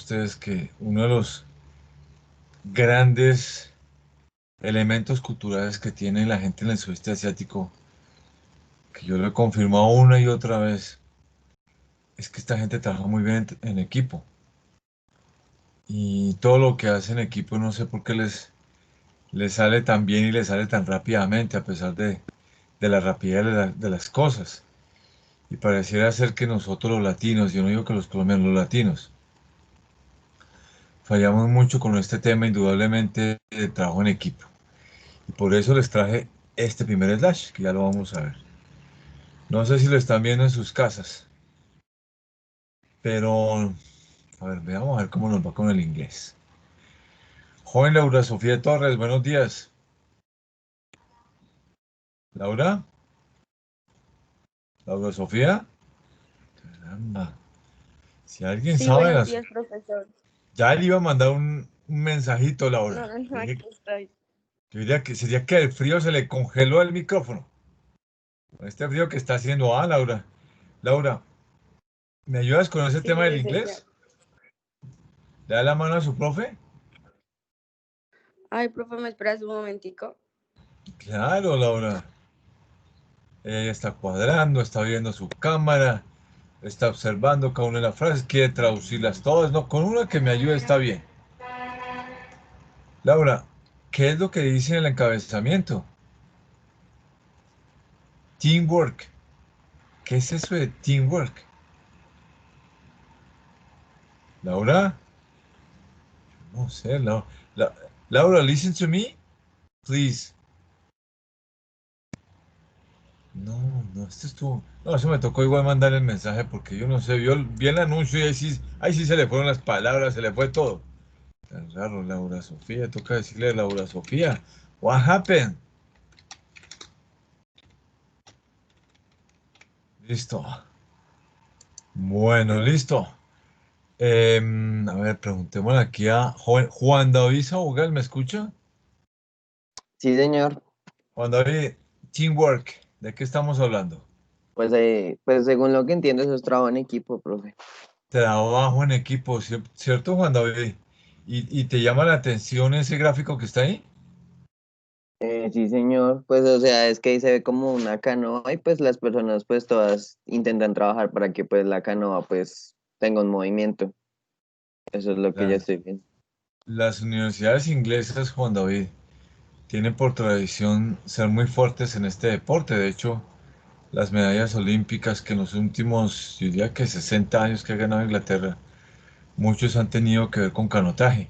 ustedes que uno de los grandes elementos culturales que tiene la gente en el sudeste asiático, que yo lo he confirmado una y otra vez, es que esta gente trabaja muy bien en equipo. Y todo lo que hace en equipo, no sé por qué les sale tan bien y les sale tan rápidamente, a pesar de la rapidez de las cosas. Y pareciera ser que nosotros los latinos, yo no digo que los colombianos, los latinos, fallamos mucho con este tema, indudablemente, de trabajo en equipo. Y por eso les traje este primer slash, que ya lo vamos a ver. No sé si lo están viendo en sus casas, pero a ver, veamos a ver cómo nos va con el inglés. Joven Laura Sofía Torres, buenos días. Laura, Laura Sofía. Caramba. Si alguien Sí, sabe, buenos días, profesor. ya le iba a mandar un mensajito, No, Laura. no, no, aquí estoy. Yo diría que sería que el frío se le congeló el micrófono. Con este frío que está haciendo, Laura. Laura, ¿me ayudas con ese tema del Sí, señor. inglés? ¿Le da la mano a su profe? Ay, profe, ¿me esperas un momentico? Claro, Laura. Ella está cuadrando, está viendo su cámara, está observando cada una de las frases, quiere traducirlas todas. No, con una que me ayude está bien. Laura, ¿qué es lo que dice en el encabezamiento? Teamwork. ¿Qué es eso de teamwork? Laura, no sé, Laura, listen to me, please. No, no, esto estuvo. No, eso me tocó igual mandar el mensaje porque yo no sé, vi el anuncio y ahí sí se le fueron las palabras, se le fue todo. Tan raro, Laura Sofía, toca decirle Laura Sofía. What happened? Listo. Bueno, listo. A ver, preguntémosle aquí a Juan David Saugal, ¿me escucha? Sí, señor. Juan David, teamwork, ¿de qué estamos hablando? Pues según lo que entiendo, eso es trabajo en equipo, profe. Trabajo en equipo, ¿cierto, Juan David? ¿Y te llama la atención ese gráfico que está ahí? Sí, señor. Pues, o sea, es que ahí se ve como una canoa y pues las personas pues todas intentan trabajar para que pues la canoa pues tenga un movimiento. Eso es lo que yo La- estoy viendo. las universidades inglesas, Juan David, tienen por tradición ser muy fuertes en este deporte. De hecho, las medallas olímpicas que en los últimos, yo diría que 60 años que ha ganado Inglaterra, muchos han tenido que ver con canotaje.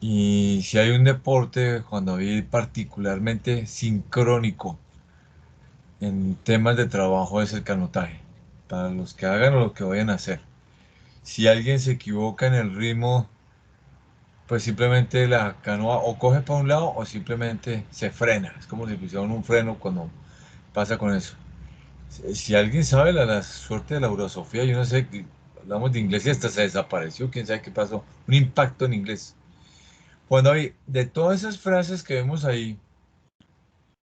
Y si hay un deporte, Juan David, particularmente sincrónico en temas de trabajo, es el canotaje. Para los que hagan o los que vayan a hacer. Si alguien se equivoca en el ritmo, pues simplemente la canoa o coge para un lado o simplemente se frena. Es como si pusieran un freno cuando pasa con eso. Si alguien sabe la suerte de la Sofía, yo no sé, hablamos de inglés y hasta se desapareció, quién sabe qué pasó. Un impacto en inglés. Juan David, de todas esas frases que vemos ahí,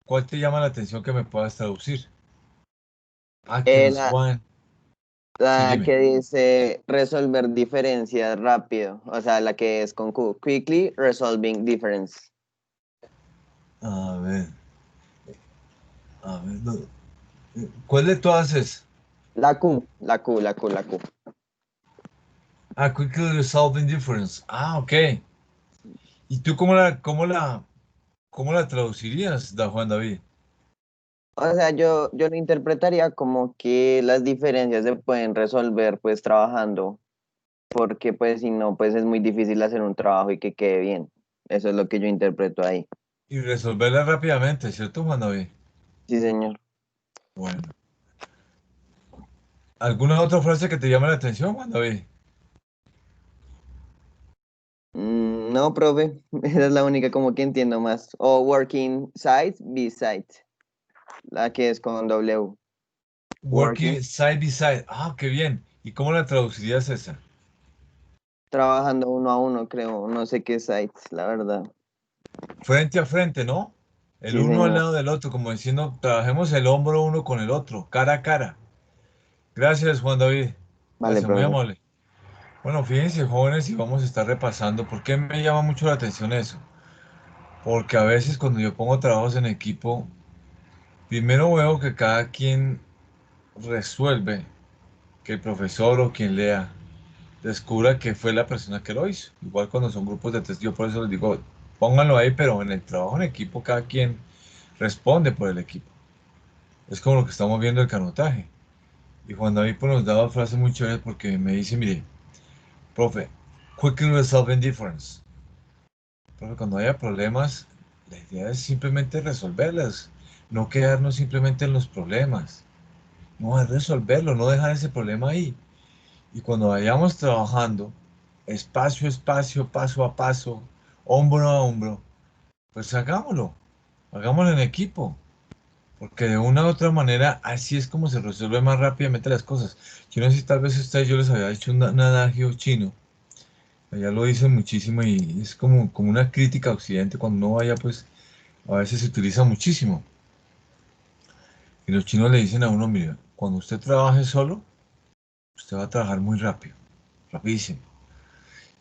¿cuál te llama la atención que me puedas traducir? Ah, que Eh, nos la, Juan. Sí, la dime. que dice resolver diferencias rápido, o sea, la que es con Q, quickly resolving difference. A ver, no. ¿Cuál de todas es? La Q, la Q, la Q, la Q. Ah, Quickly Resolving Difference. Ah, ok. ¿Y tú cómo la traducirías, da Juan David? O sea, yo lo interpretaría como que las diferencias se pueden resolver pues trabajando, porque pues si no, pues es muy difícil hacer un trabajo y que quede bien. Eso es lo que yo interpreto ahí. Y resolverla rápidamente, ¿cierto, Juan David? Sí, señor. Bueno. ¿Alguna otra frase que te llame la atención, Juan David? No, profe, esa es la única como que entiendo más. O working side beside, la que es con W. Working, Working side by side. Ah, qué bien. ¿Y cómo la traducirías esa? trabajando uno a uno, creo. No sé qué sites, la verdad. Frente a frente, ¿no? El Sí, uno al señor. lado del otro, como diciendo, trabajemos el hombro uno con el otro, cara a cara. Gracias, Juan David. Vale, Gracias, muy profesor. amable. Bueno, fíjense, jóvenes, y vamos a estar repasando. ¿Por qué me llama mucho la atención eso? Porque a veces cuando yo pongo trabajos en equipo, primero veo que cada quien resuelve, que el profesor o quien lea descubra que fue la persona que lo hizo. Igual cuando son grupos de test, yo por eso les digo, pónganlo ahí, pero en el trabajo en equipo cada quien responde por el equipo. Es como lo que estamos viendo el canotaje. Y Juan David pues, nos daba frases muy chéveres porque me dice, mire, profe, quickly resolving difference. Profe, cuando haya problemas, la idea es simplemente resolverlas, no quedarnos simplemente en los problemas. No, es resolverlo, no dejar ese problema ahí. Y cuando vayamos trabajando, espacio a espacio, paso a paso, hombro a hombro, pues hagámoslo en equipo, porque de una u otra manera así es como se resuelve más rápidamente las cosas. Yo no sé si tal vez ustedes yo les había dicho un adagio chino, allá lo dicen muchísimo y es como una crítica a Occidente, cuando uno vaya pues a veces se utiliza muchísimo. Y los chinos le dicen a uno, mira, cuando usted trabaje solo, usted va a trabajar muy rápido, rapidísimo,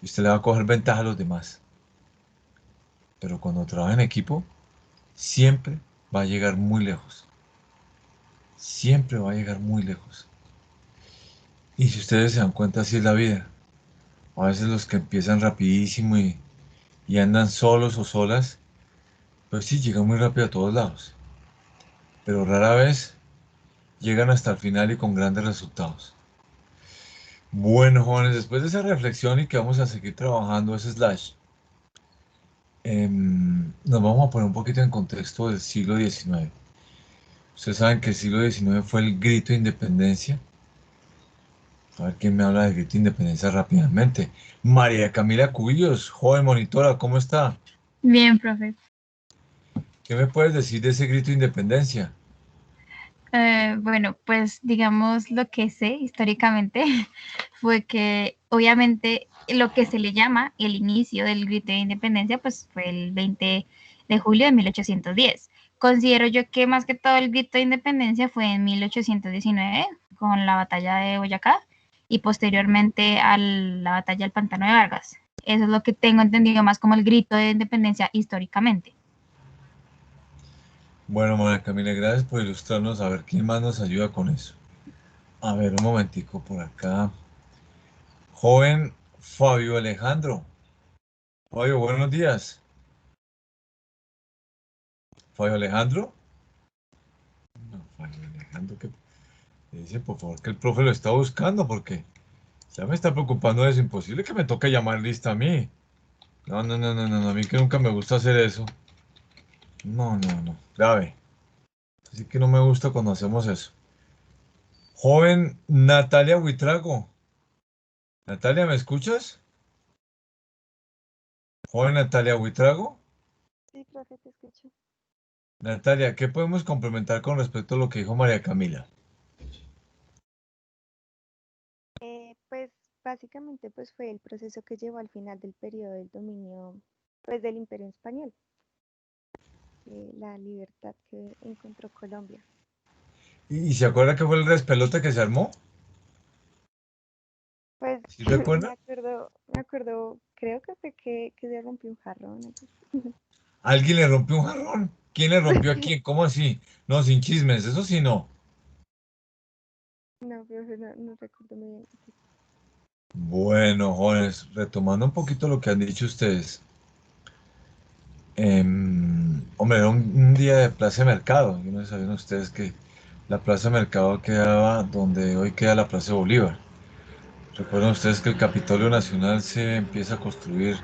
y usted le va a coger ventaja a los demás. Pero cuando trabaja en equipo, siempre va a llegar muy lejos. Siempre va a llegar muy lejos. Y si ustedes se dan cuenta, así es la vida. A veces los que empiezan rapidísimo y andan solos o solas, pues sí, llegan muy rápido a todos lados. Pero rara vez llegan hasta el final y con grandes resultados. Bueno, jóvenes, después de esa reflexión y que vamos a seguir trabajando ese slash, nos vamos a poner un poquito en contexto del siglo XIX. Ustedes saben que el siglo XIX fue el grito de independencia. A ver quién me habla del grito de independencia rápidamente. María Camila Cubillos, joven monitora, ¿cómo está? Bien, profe. ¿Qué me puedes decir de ese grito de independencia? Bueno, pues digamos lo que sé históricamente fue que obviamente lo que se le llama el inicio del grito de independencia pues fue el 20 de julio de 1810. Considero yo que más que todo el grito de independencia fue en 1819 con la batalla de Boyacá y posteriormente a la batalla del Pantano de Vargas. Eso es lo que tengo entendido más como el grito de independencia históricamente. Bueno, María Camila, gracias por ilustrarnos. A ver quién más nos ayuda con eso. A ver, un momentico por acá. Joven Fabio Alejandro. Fabio, buenos días. Fabio Alejandro. No, Fabio Alejandro, que dice por favor que el profe lo está buscando porque ya me está preocupando eso. Imposible que me toque llamar lista a mí. No, no, no, no, no, no, a mí que nunca me gusta hacer eso. No, no, no, grave. Así que no me gusta cuando hacemos eso. Joven Natalia Huitrago. Natalia, ¿me escuchas? Joven Natalia Huitrago. Sí, profe, te escucho. Natalia, ¿qué podemos complementar con respecto a lo que dijo María Camila? Pues básicamente pues fue el proceso que llevó al final del periodo del dominio pues del Imperio Español, la libertad que encontró Colombia. ¿Y se acuerda que fue el despelote que se armó? Pues ¿Sí recuerda? me acuerdo, creo que fue que se rompió un jarrón. Algo así. ¿Alguien le rompió un jarrón? ¿Quién le rompió a quién? ¿Cómo así? No, sin chismes, eso sí no. No, profe, no recuerdo muy bien. Bueno, jóvenes, retomando un poquito lo que han dicho ustedes. Hombre, era un día de Plaza de Mercado. Yo no sabían ustedes que la Plaza de Mercado quedaba donde hoy queda la Plaza de Bolívar. Recuerdan ustedes que el Capitolio Nacional se empieza a construir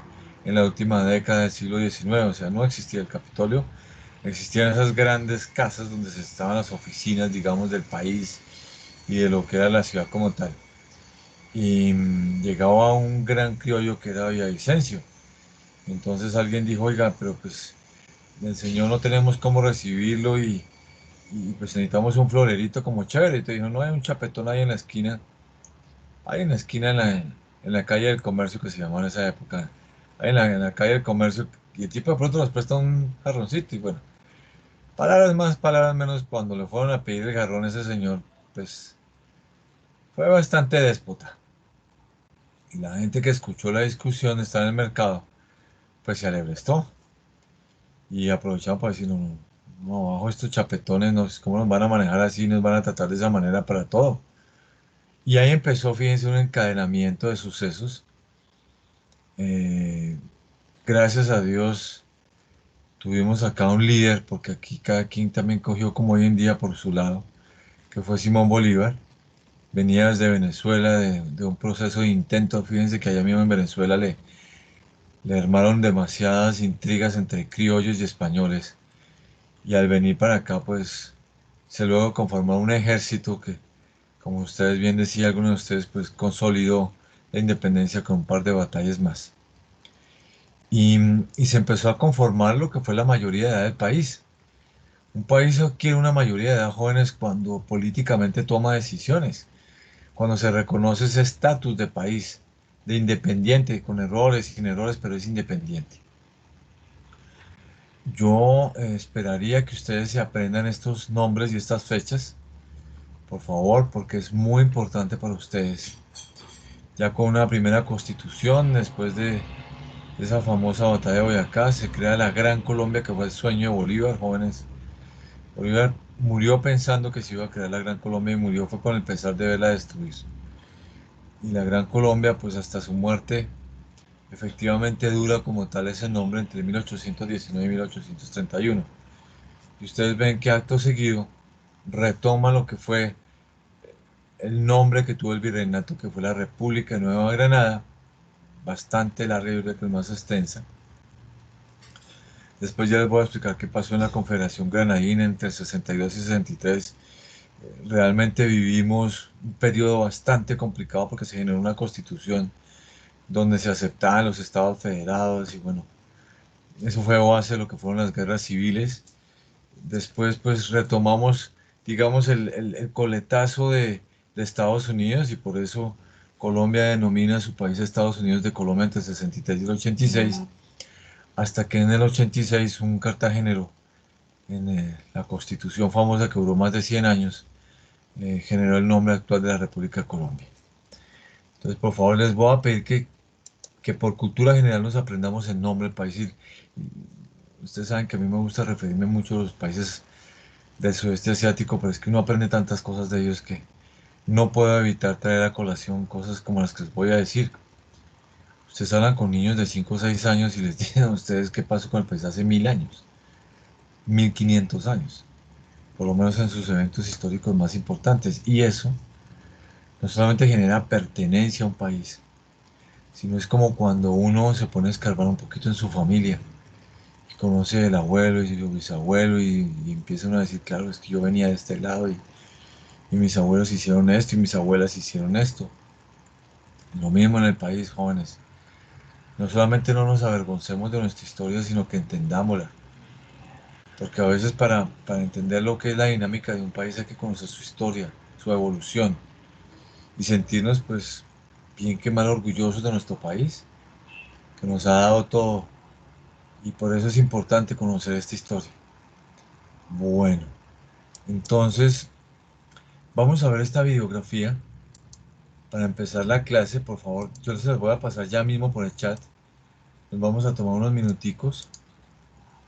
en la última década del siglo XIX, o sea, no existía el Capitolio, existían esas grandes casas donde se estaban las oficinas, digamos, del país y de lo que era la ciudad como tal. Y llegaba un gran criollo que era Villavicencio. Entonces alguien dijo, oiga, pero pues el señor no tenemos cómo recibirlo pues necesitamos un florerito como chévere. Y te dijo, no hay un chapetón ahí en la esquina. Hay una esquina en la calle del comercio que se llamaba en esa época. Hay en la calle del comercio y el tipo de pronto nos presta un jarroncito y bueno, palabras más, palabras menos, cuando le fueron a pedir el jarrón a ese señor, pues fue bastante déspota. Y la gente que escuchó la discusión, está en el mercado, pues se alebrestó y aprovecharon para decir, no, no, no, bajo estos chapetones, no, ¿cómo nos van a manejar así? Nos van a tratar de esa manera para todo. Y ahí empezó, fíjense, un encadenamiento de sucesos. Eh, Gracias a Dios tuvimos acá un líder, porque aquí cada quien también cogió como hoy en día por su lado, que fue Simón Bolívar. Venía desde Venezuela, de un proceso de intento. Fíjense que allá mismo en Venezuela le armaron demasiadas intrigas entre criollos y españoles. Y al venir para acá, pues se luego conformó un ejército que, como ustedes bien decían, algunos de ustedes, pues consolidó la independencia con un par de batallas más. Y, y se empezó a conformar lo que fue la mayoría de edad del país. Un país adquiere una mayoría de edad jóvenes cuando políticamente toma decisiones, cuando se reconoce ese estatus de país, de independiente, con errores, sin errores, pero es independiente. Yo esperaría que ustedes se aprendan estos nombres y estas fechas, por favor, porque es muy importante para ustedes. Ya con una primera constitución, después de esa famosa batalla de Boyacá, se crea la Gran Colombia, que fue el sueño de Bolívar, jóvenes. Bolívar murió pensando que se iba a crear la Gran Colombia y murió fue con el pesar de verla destruir. Y la Gran Colombia, pues hasta su muerte, efectivamente dura como tal ese nombre entre 1819 y 1831. Y ustedes ven que acto seguido retoma lo que fue el nombre que tuvo el virreinato, que fue la República de Nueva Granada, bastante larga y más extensa. Después ya les voy a explicar qué pasó en la Confederación Granadina entre 62 y 63. Realmente vivimos un periodo bastante complicado porque se generó una constitución donde se aceptaban los estados federados y bueno, eso fue base de lo que fueron las guerras civiles. Después pues retomamos, digamos, el coletazo de Estados Unidos y por eso Colombia denomina a su país Estados Unidos de Colombia entre el 63 y el 86, hasta que en el 86 un cartagenero, en la constitución famosa que duró más de 100 años, generó el nombre actual de la República de Colombia. Entonces, por favor, les voy a pedir que por cultura general nos aprendamos el nombre del país. Y ustedes saben que a mí me gusta referirme mucho a los países del sudeste asiático, pero es que uno aprende tantas cosas de ellos que no puedo evitar traer a colación cosas como las que les voy a decir. Ustedes hablan con niños de 5 o 6 años y les dicen a ustedes qué pasó con el país hace 1000 años, 1500 años, por lo menos en sus eventos históricos más importantes. Y eso no solamente genera pertenencia a un país, sino es como cuando uno se pone a escarbar un poquito en su familia y conoce el abuelo y el bisabuelo y empieza uno a decir, claro, es que yo venía de este lado y mis abuelos hicieron esto y mis abuelas hicieron esto. Lo mismo en el país, jóvenes. No solamente no nos avergoncemos de nuestra historia, sino que entendámosla. Porque a veces para entender lo que es la dinámica de un país hay que conocer su historia, su evolución y sentirnos pues bien que mal orgullosos de nuestro país, que nos ha dado todo. Y por eso es importante conocer esta historia. Bueno, entonces vamos a ver esta videografía. Para empezar la clase, por favor, yo se las voy a pasar ya mismo por el chat. Nos vamos a tomar unos minuticos.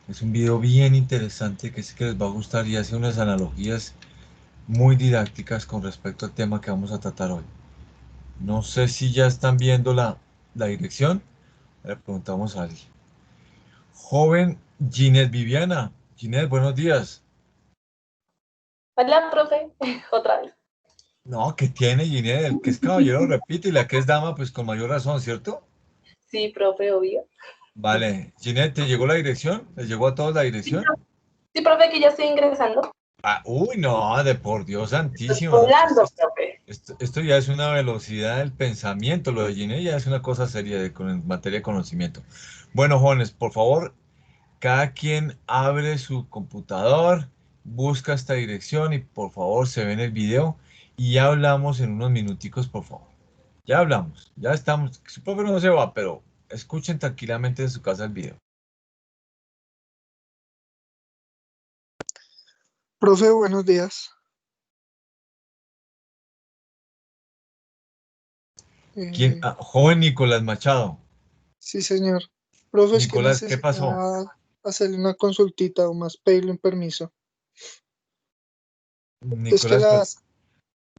Es un video bien interesante que sé que les va a gustar y hace unas analogías muy didácticas con respecto al tema que vamos a tratar hoy. No sé si ya están viendo la dirección. Le preguntamos a alguien. Joven Ginette Viviana. Ginette, buenos días. Hola, profe, otra vez. No, que tiene Ginette, el que es caballero repite y la que es dama, pues con mayor razón, ¿cierto? Sí, profe, obvio. Vale, Ginette, ¿te llegó la dirección? ¿Les llegó a todos la Sí, dirección? sí, profe, que ya estoy ingresando. Ah, uy, no, de por Dios Estoy santísimo, no, volando, profe. esto ya es una velocidad del pensamiento, lo de Ginette ya es una cosa seria en materia de conocimiento. Bueno, jóvenes, por favor, cada quien abre su computador, busca esta dirección y por favor se ve en el video y ya hablamos en unos minuticos, por favor. Ya hablamos, ya estamos. Su profe no se va, pero escuchen tranquilamente en su casa el video. Profe, buenos días. ¿Quién? Eh, Ah, joven Nicolás Machado. sí, señor. Profe, es que Nicolás, ¿qué pasó? necesitaba hacerle una consultita o más pedirle un permiso. Es que Nicolás, pues,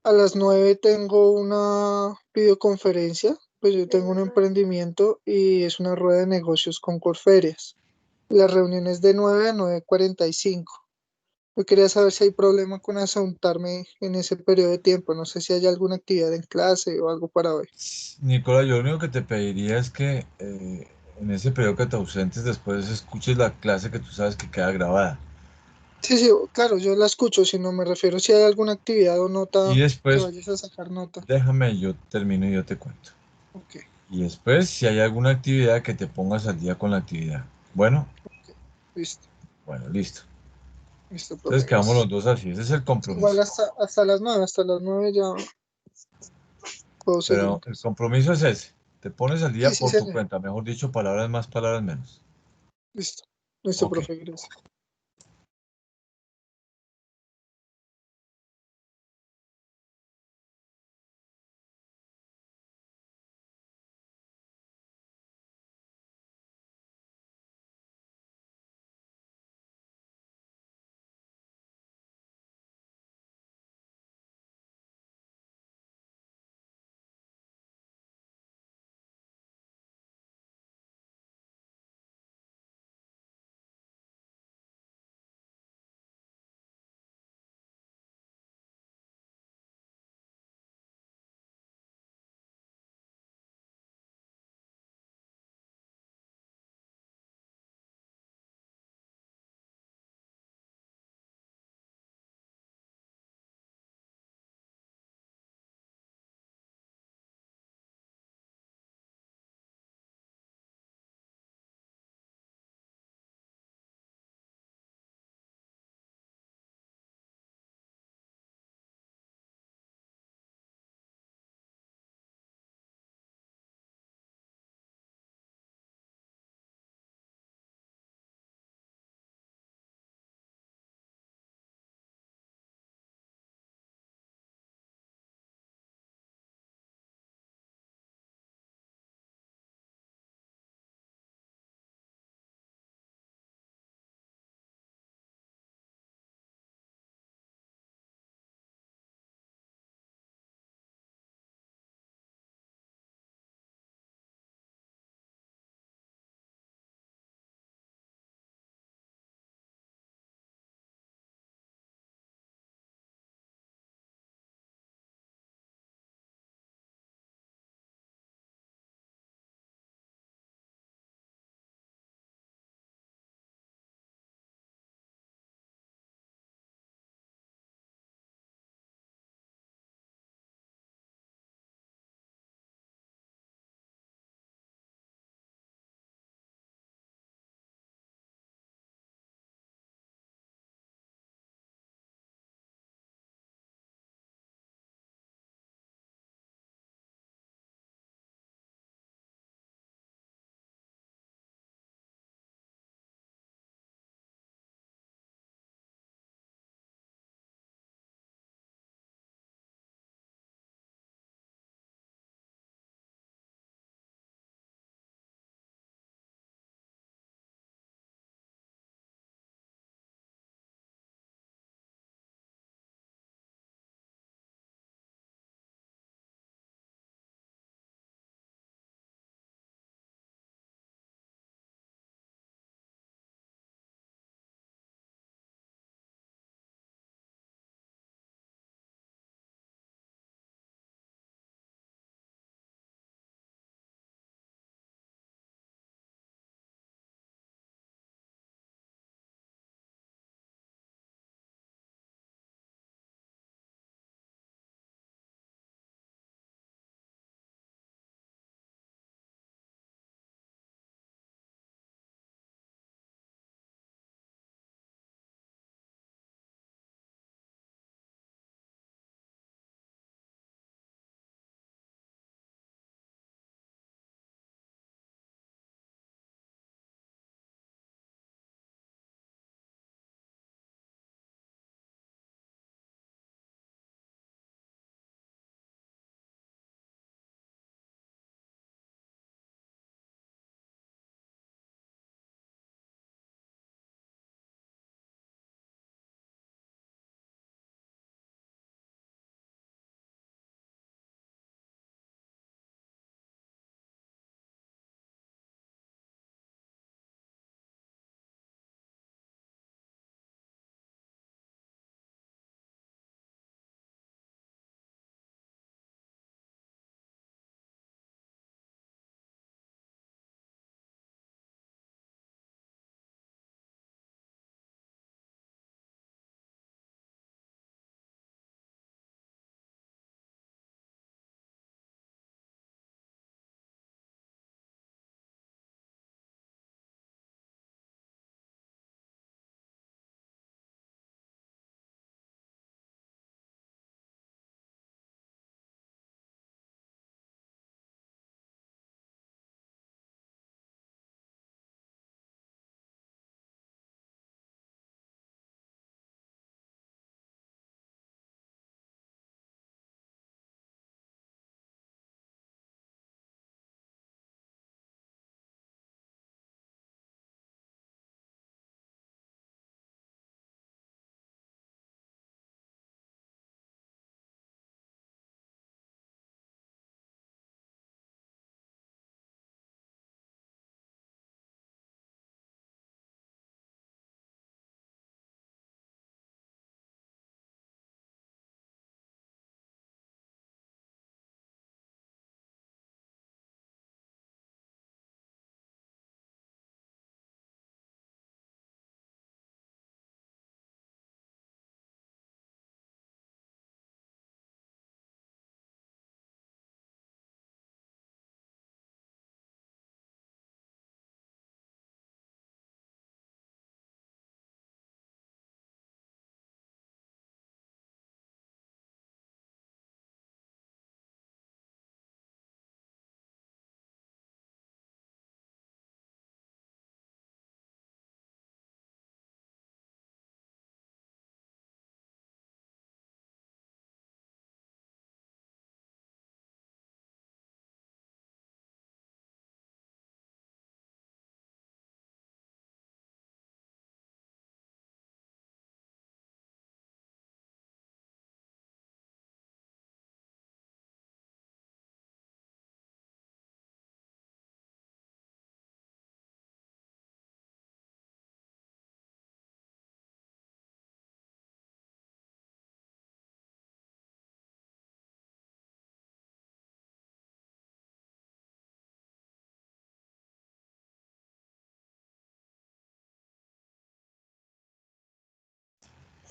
a las 9 tengo una videoconferencia, pues yo tengo un emprendimiento y es una rueda de negocios con Corferias. La reunión es de 9 a 9:45. Yo quería saber si hay problema con asentarme en ese periodo de tiempo. No sé si hay alguna actividad en clase o algo para hoy. Nicolás, yo lo único que te pediría es que en ese periodo que te ausentes después escuches la clase que tú sabes que queda grabada. Sí, sí, claro, yo la escucho, si no me refiero si hay alguna actividad o Y nota que después, vayas a sacar nota. déjame, yo termino y yo te cuento. Ok, Y después, si hay alguna actividad, que te pongas al día con la actividad. Bueno, listo, bueno, listo. listo, Entonces profe, quedamos los gracias. dos así, ese es el Sí, igual compromiso. hasta las 9 ya puedo seguir Pero el entonces. compromiso es ese. Te pones al Sí, día sí, por tu señor. cuenta, mejor dicho, palabras más, palabras menos. Listo, listo, Ok. profe, gracias.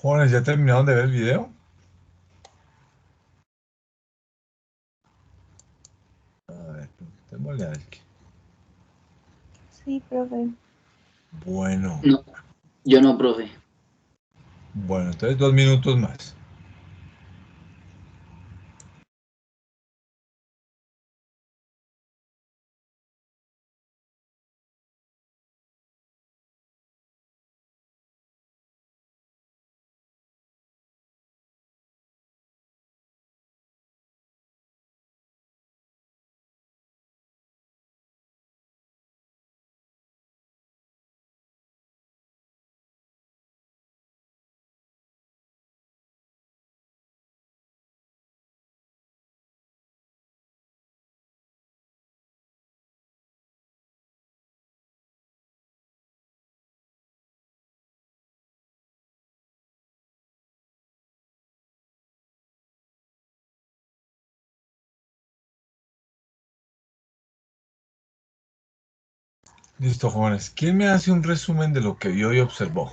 Jóvenes, ¿ya terminaron de ver el video? A ver, preguntémosle a alguien. Sí, profe. Bueno, No, yo no, profe. bueno, entonces 2 minutos más. Listo, jóvenes. ¿Quién me hace un resumen de lo que vio y observó?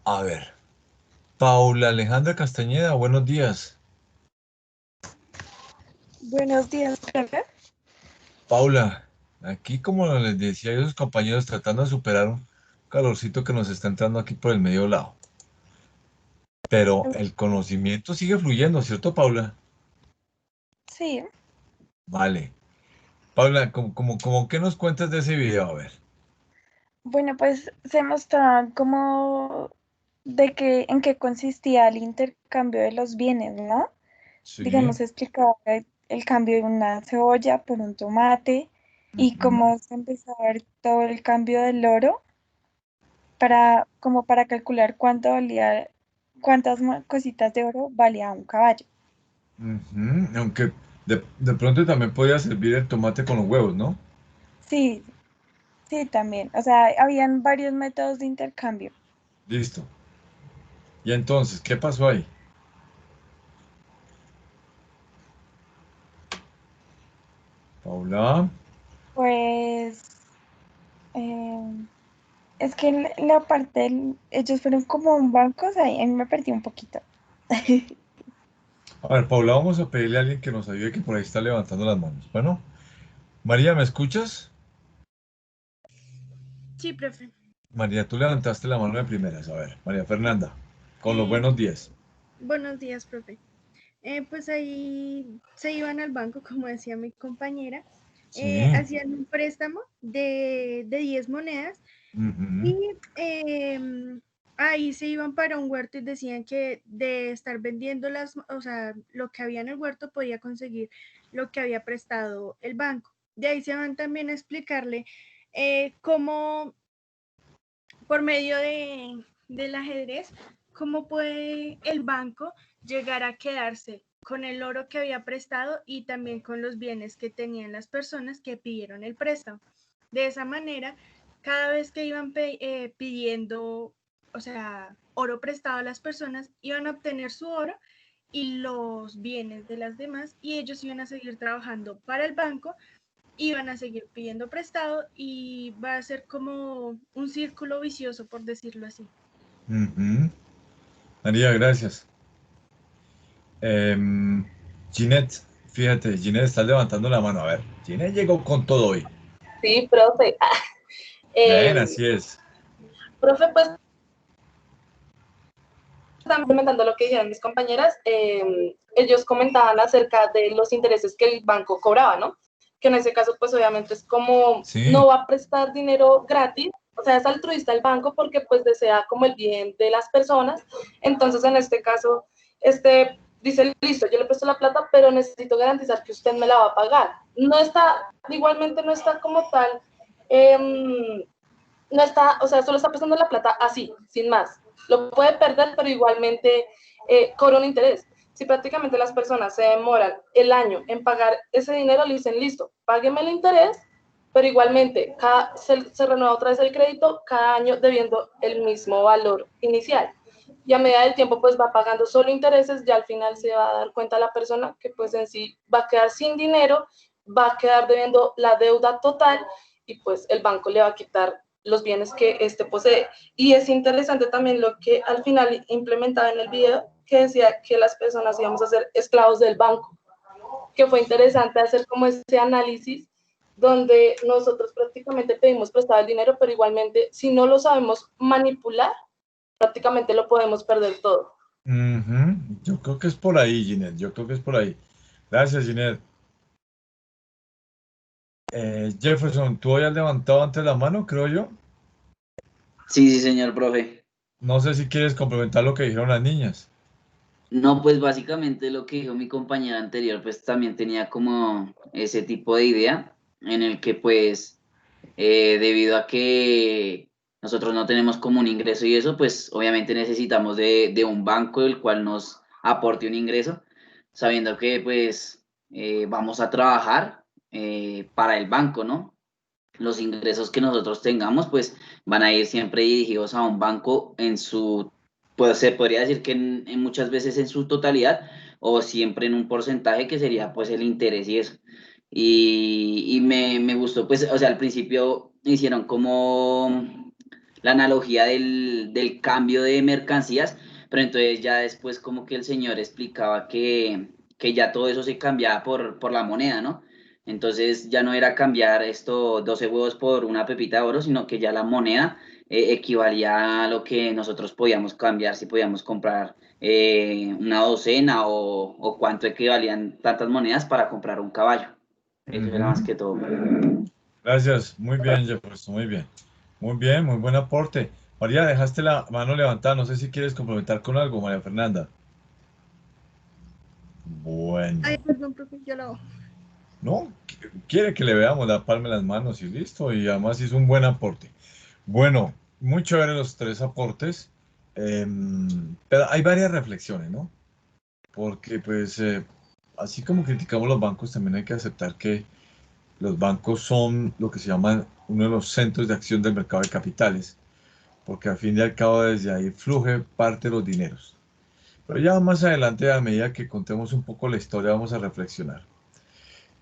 A ver, Paula Alejandra Castañeda, buenos días. Buenos días, profe. Paula, aquí como les decía a sus compañeros, tratando de superar un calorcito que nos está entrando aquí por el medio lado. Pero el conocimiento sigue fluyendo, ¿cierto, Paula? Sí, Vale. Paula, ¿cómo qué nos cuentas de ese video? A ver. bueno, pues se mostraba como de que en qué consistía el intercambio de los bienes, ¿no? Sí. Digamos, explicaba el cambio de una cebolla por un tomate y Ujú. cómo se empezó a ver todo el cambio del oro para, como para calcular cuánto valía, cuántas cositas de oro valía un caballo. Ujú. Aunque de pronto también podía servir el tomate con los huevos, ¿no? Sí, sí, también. O sea, habían varios métodos de intercambio. Listo. Y entonces, ¿qué pasó ahí? Paula. Pues eh, es que la parte ellos fueron como un banco, o sea, ahí me perdí un poquito. A ver, Paula, vamos a pedirle a alguien que nos ayude que por ahí está levantando las manos. Bueno, María, ¿me escuchas? Sí, profe. María, tú levantaste la mano de primeras. A ver, María Fernanda, con los Eh, buenos días. buenos días, profe. Pues ahí se iban al banco, como decía mi compañera, Sí. hacían un préstamo de 10 monedas Ujú. y ahí se iban para un huerto y decían que de estar vendiendo o sea, lo que había en el huerto podía conseguir lo que había prestado el banco. De ahí se van también a explicarle cómo por medio del ajedrez, cómo puede el banco llegar a quedarse con el oro que había prestado y también con los bienes que tenían las personas que pidieron el préstamo. De esa manera, cada vez que iban pidiendo, o sea, oro prestado a las personas, iban a obtener su oro y los bienes de las demás y ellos iban a seguir trabajando para el banco y van a seguir pidiendo prestado y va a ser como un círculo vicioso, por decirlo así. Ujú. María, gracias. Ginette, fíjate, Ginette está levantando la mano. A ver, Ginette llegó con todo hoy. Sí, profe. Ven, Eh, así es. profe, pues están implementando lo que dijeron mis compañeras. Ellos comentaban acerca de los intereses que el banco cobraba, ¿no? Que en ese caso, pues obviamente es como Sí. no va a prestar dinero gratis, o sea, es altruista el banco porque pues desea como el bien de las personas. Entonces, en este caso, dice, listo, yo le presto la plata, pero necesito garantizar que usted me la va a pagar. No está, igualmente no está como tal, no está, o sea, solo está prestando la plata así, sin más. Lo puede perder, pero igualmente cobra un interés. Si prácticamente las personas se demoran el año en pagar ese dinero, le dicen, listo, págueme el interés, pero igualmente se renueva otra vez el crédito cada año debiendo el mismo valor inicial. Y a medida del tiempo, pues va pagando solo intereses, ya al final se va a dar cuenta la persona que pues en sí va a quedar sin dinero, va a quedar debiendo la deuda total y pues el banco le va a quitar los bienes que éste posee. Y es interesante también lo que al final implementaba en el video, que decía que las personas íbamos a ser esclavos del banco, que fue interesante hacer como ese análisis donde nosotros prácticamente pedimos prestado el dinero, pero igualmente si no lo sabemos manipular, prácticamente lo podemos perder todo. Yo creo que es por ahí, Ginette. Yo creo que es por ahí. Gracias, Ginette. Jefferson, tú habías levantado antes la mano, creo yo. Sí, sí, señor profe. No sé si quieres complementar lo que dijeron las niñas. No, pues básicamente lo que dijo mi compañera anterior, pues también tenía como ese tipo de idea en el que pues debido a que nosotros no tenemos como un ingreso y eso, pues obviamente necesitamos de un banco el cual nos aporte un ingreso, sabiendo que pues vamos a trabajar para el banco, ¿no? Los ingresos que nosotros tengamos, pues van a ir siempre dirigidos a un banco en su, pues se podría decir que en muchas veces en su totalidad o siempre en un porcentaje que sería pues el interés y eso. Y me gustó, pues, o sea, al principio hicieron como la analogía del cambio de mercancías, pero entonces ya después como que el señor explicaba que ya todo eso se cambiaba por la moneda, ¿no? Entonces ya no era cambiar esto 12 huevos por una pepita de oro, sino que ya la moneda equivalía a lo que nosotros podíamos cambiar, si podíamos comprar una docena o cuánto equivalían tantas monedas para comprar un caballo. Eso era más que todo. Gracias, muy bien, Jefferson, muy bien. Muy bien, muy buen aporte. María, dejaste la mano levantada. No sé si quieres complementar con algo, María Fernanda. Ay, Bueno, perdón, profe, yo lo hago. no, quiere que le veamos la palma de las manos y listo. Y además hizo un buen aporte. Bueno, muy chévere los tres aportes. Pero hay varias reflexiones, ¿no? Porque pues así como criticamos los bancos, también hay que aceptar que los bancos son lo que se llama uno de los centros de acción del mercado de capitales, porque al fin y al cabo desde ahí fluye parte de los dineros. Pero ya más adelante, a medida que contemos un poco la historia, vamos a reflexionar.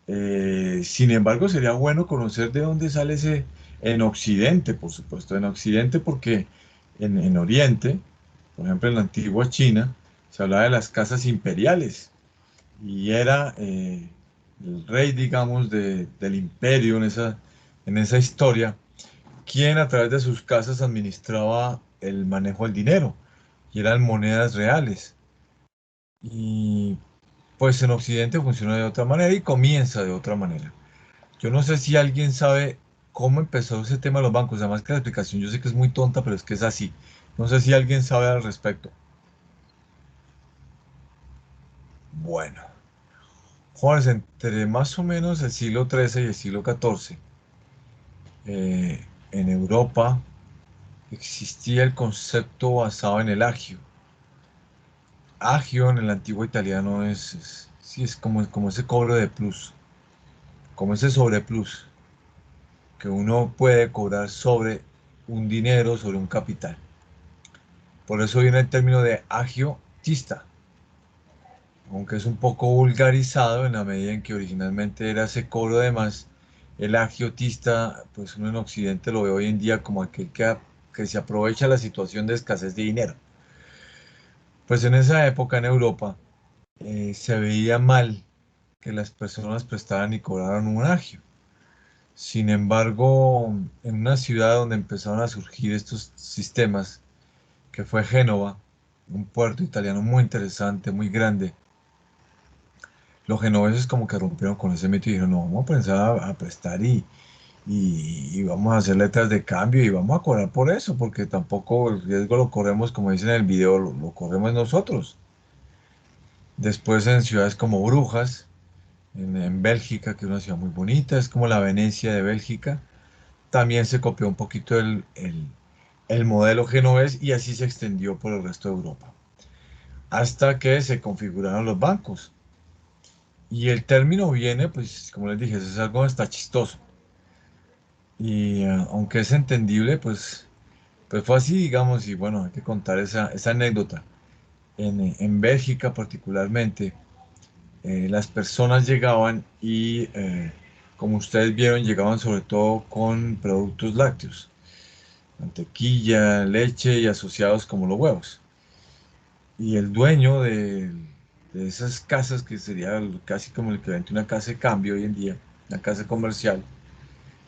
Sin embargo, sería bueno conocer de dónde sale ese, en Occidente, por supuesto, en Occidente, porque en Oriente, por ejemplo, en la antigua China, se hablaba de las casas imperiales y era el rey, digamos, del imperio en esa historia, quien a través de sus casas administraba el manejo del dinero y eran monedas reales. Y pues en Occidente funciona de otra manera y comienza de otra manera. Yo no sé si alguien sabe cómo empezó ese tema de los bancos, además que la explicación yo sé que es muy tonta, pero es que es así. No sé si alguien sabe al respecto. Bueno, jóvenes, entre más o menos el siglo XIII y el siglo XIV, en Europa existía el concepto basado en el agio. Agio en el antiguo italiano sí, es como ese cobro de plus, como ese sobreplus que uno puede cobrar sobre un dinero, sobre un capital. Por eso viene el término de agiotista, aunque es un poco vulgarizado en la medida en que originalmente era ese cobro de más. El agiotista, pues uno en Occidente lo ve hoy en día como aquel que se aprovecha la situación de escasez de dinero. Pues en esa época en Europa se veía mal que las personas prestaran y cobraran un agio. Sin embargo, en una ciudad donde empezaron a surgir estos sistemas, que fue Génova, un puerto italiano muy interesante, muy grande, los genoveses como que rompieron con ese mito y dijeron, no, vamos a pensar a prestar y vamos a hacer letras de cambio y vamos a cobrar por eso, porque tampoco el riesgo lo corremos, como dicen en el video, lo corremos nosotros. Después en ciudades como Brujas, en Bélgica, que es una ciudad muy bonita, es como la Venecia de Bélgica, también se copió un poquito el modelo genovés y así se extendió por el resto de Europa, hasta que se configuraron los bancos. Y el término viene, pues, como les dije, eso es algo hasta chistoso. Y aunque es entendible, pues fue así, digamos, y bueno, hay que contar esa anécdota. En Bélgica particularmente, las personas llegaban y, como ustedes vieron, llegaban sobre todo con productos lácteos. mantequilla, leche y asociados como los huevos. Y el dueño de esas casas, que sería casi como el que vende una casa de cambio hoy en día, una casa comercial,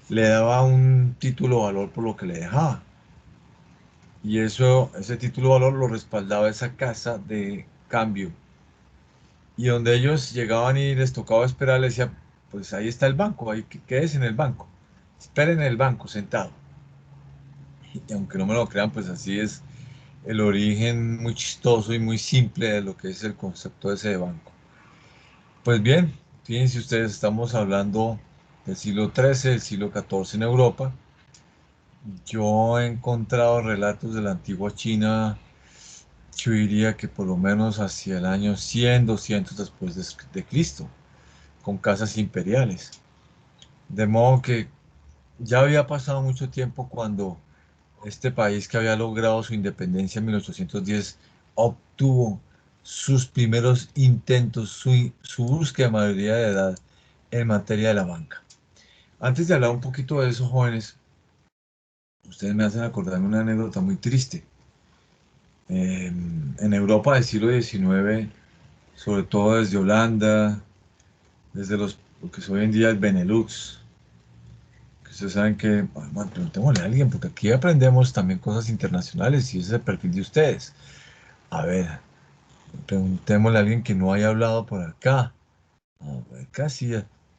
le daba un título de valor por lo que le dejaba. Y eso, ese título de valor lo respaldaba esa casa de cambio. Y donde ellos llegaban y les tocaba esperar, les decía, pues ahí está el banco, ahí quédese en el banco, esperen en el banco sentado. Y aunque no me lo crean, pues así es el origen muy chistoso y muy simple de lo que es el concepto de ese banco. Pues bien, fíjense ustedes, estamos hablando del siglo XIII, del siglo XIV en Europa. Yo he encontrado relatos de la antigua China, yo diría que por lo menos hacia el año 100, 200 después de Cristo, con casas imperiales. De modo que ya había pasado mucho tiempo cuando este país, que había logrado su independencia en 1810, obtuvo sus primeros intentos, su búsqueda de mayoría de edad en materia de la banca. Antes de hablar un poquito de esos jóvenes, ustedes me hacen acordarme una anécdota muy triste. En Europa del siglo XIX, sobre todo desde Holanda, desde lo que es hoy en día el Benelux, que ustedes saben que, bueno, preguntémosle a alguien, porque aquí aprendemos también cosas internacionales y ese es el perfil de ustedes. A ver, preguntémosle a alguien que no haya hablado por acá. A ver, casi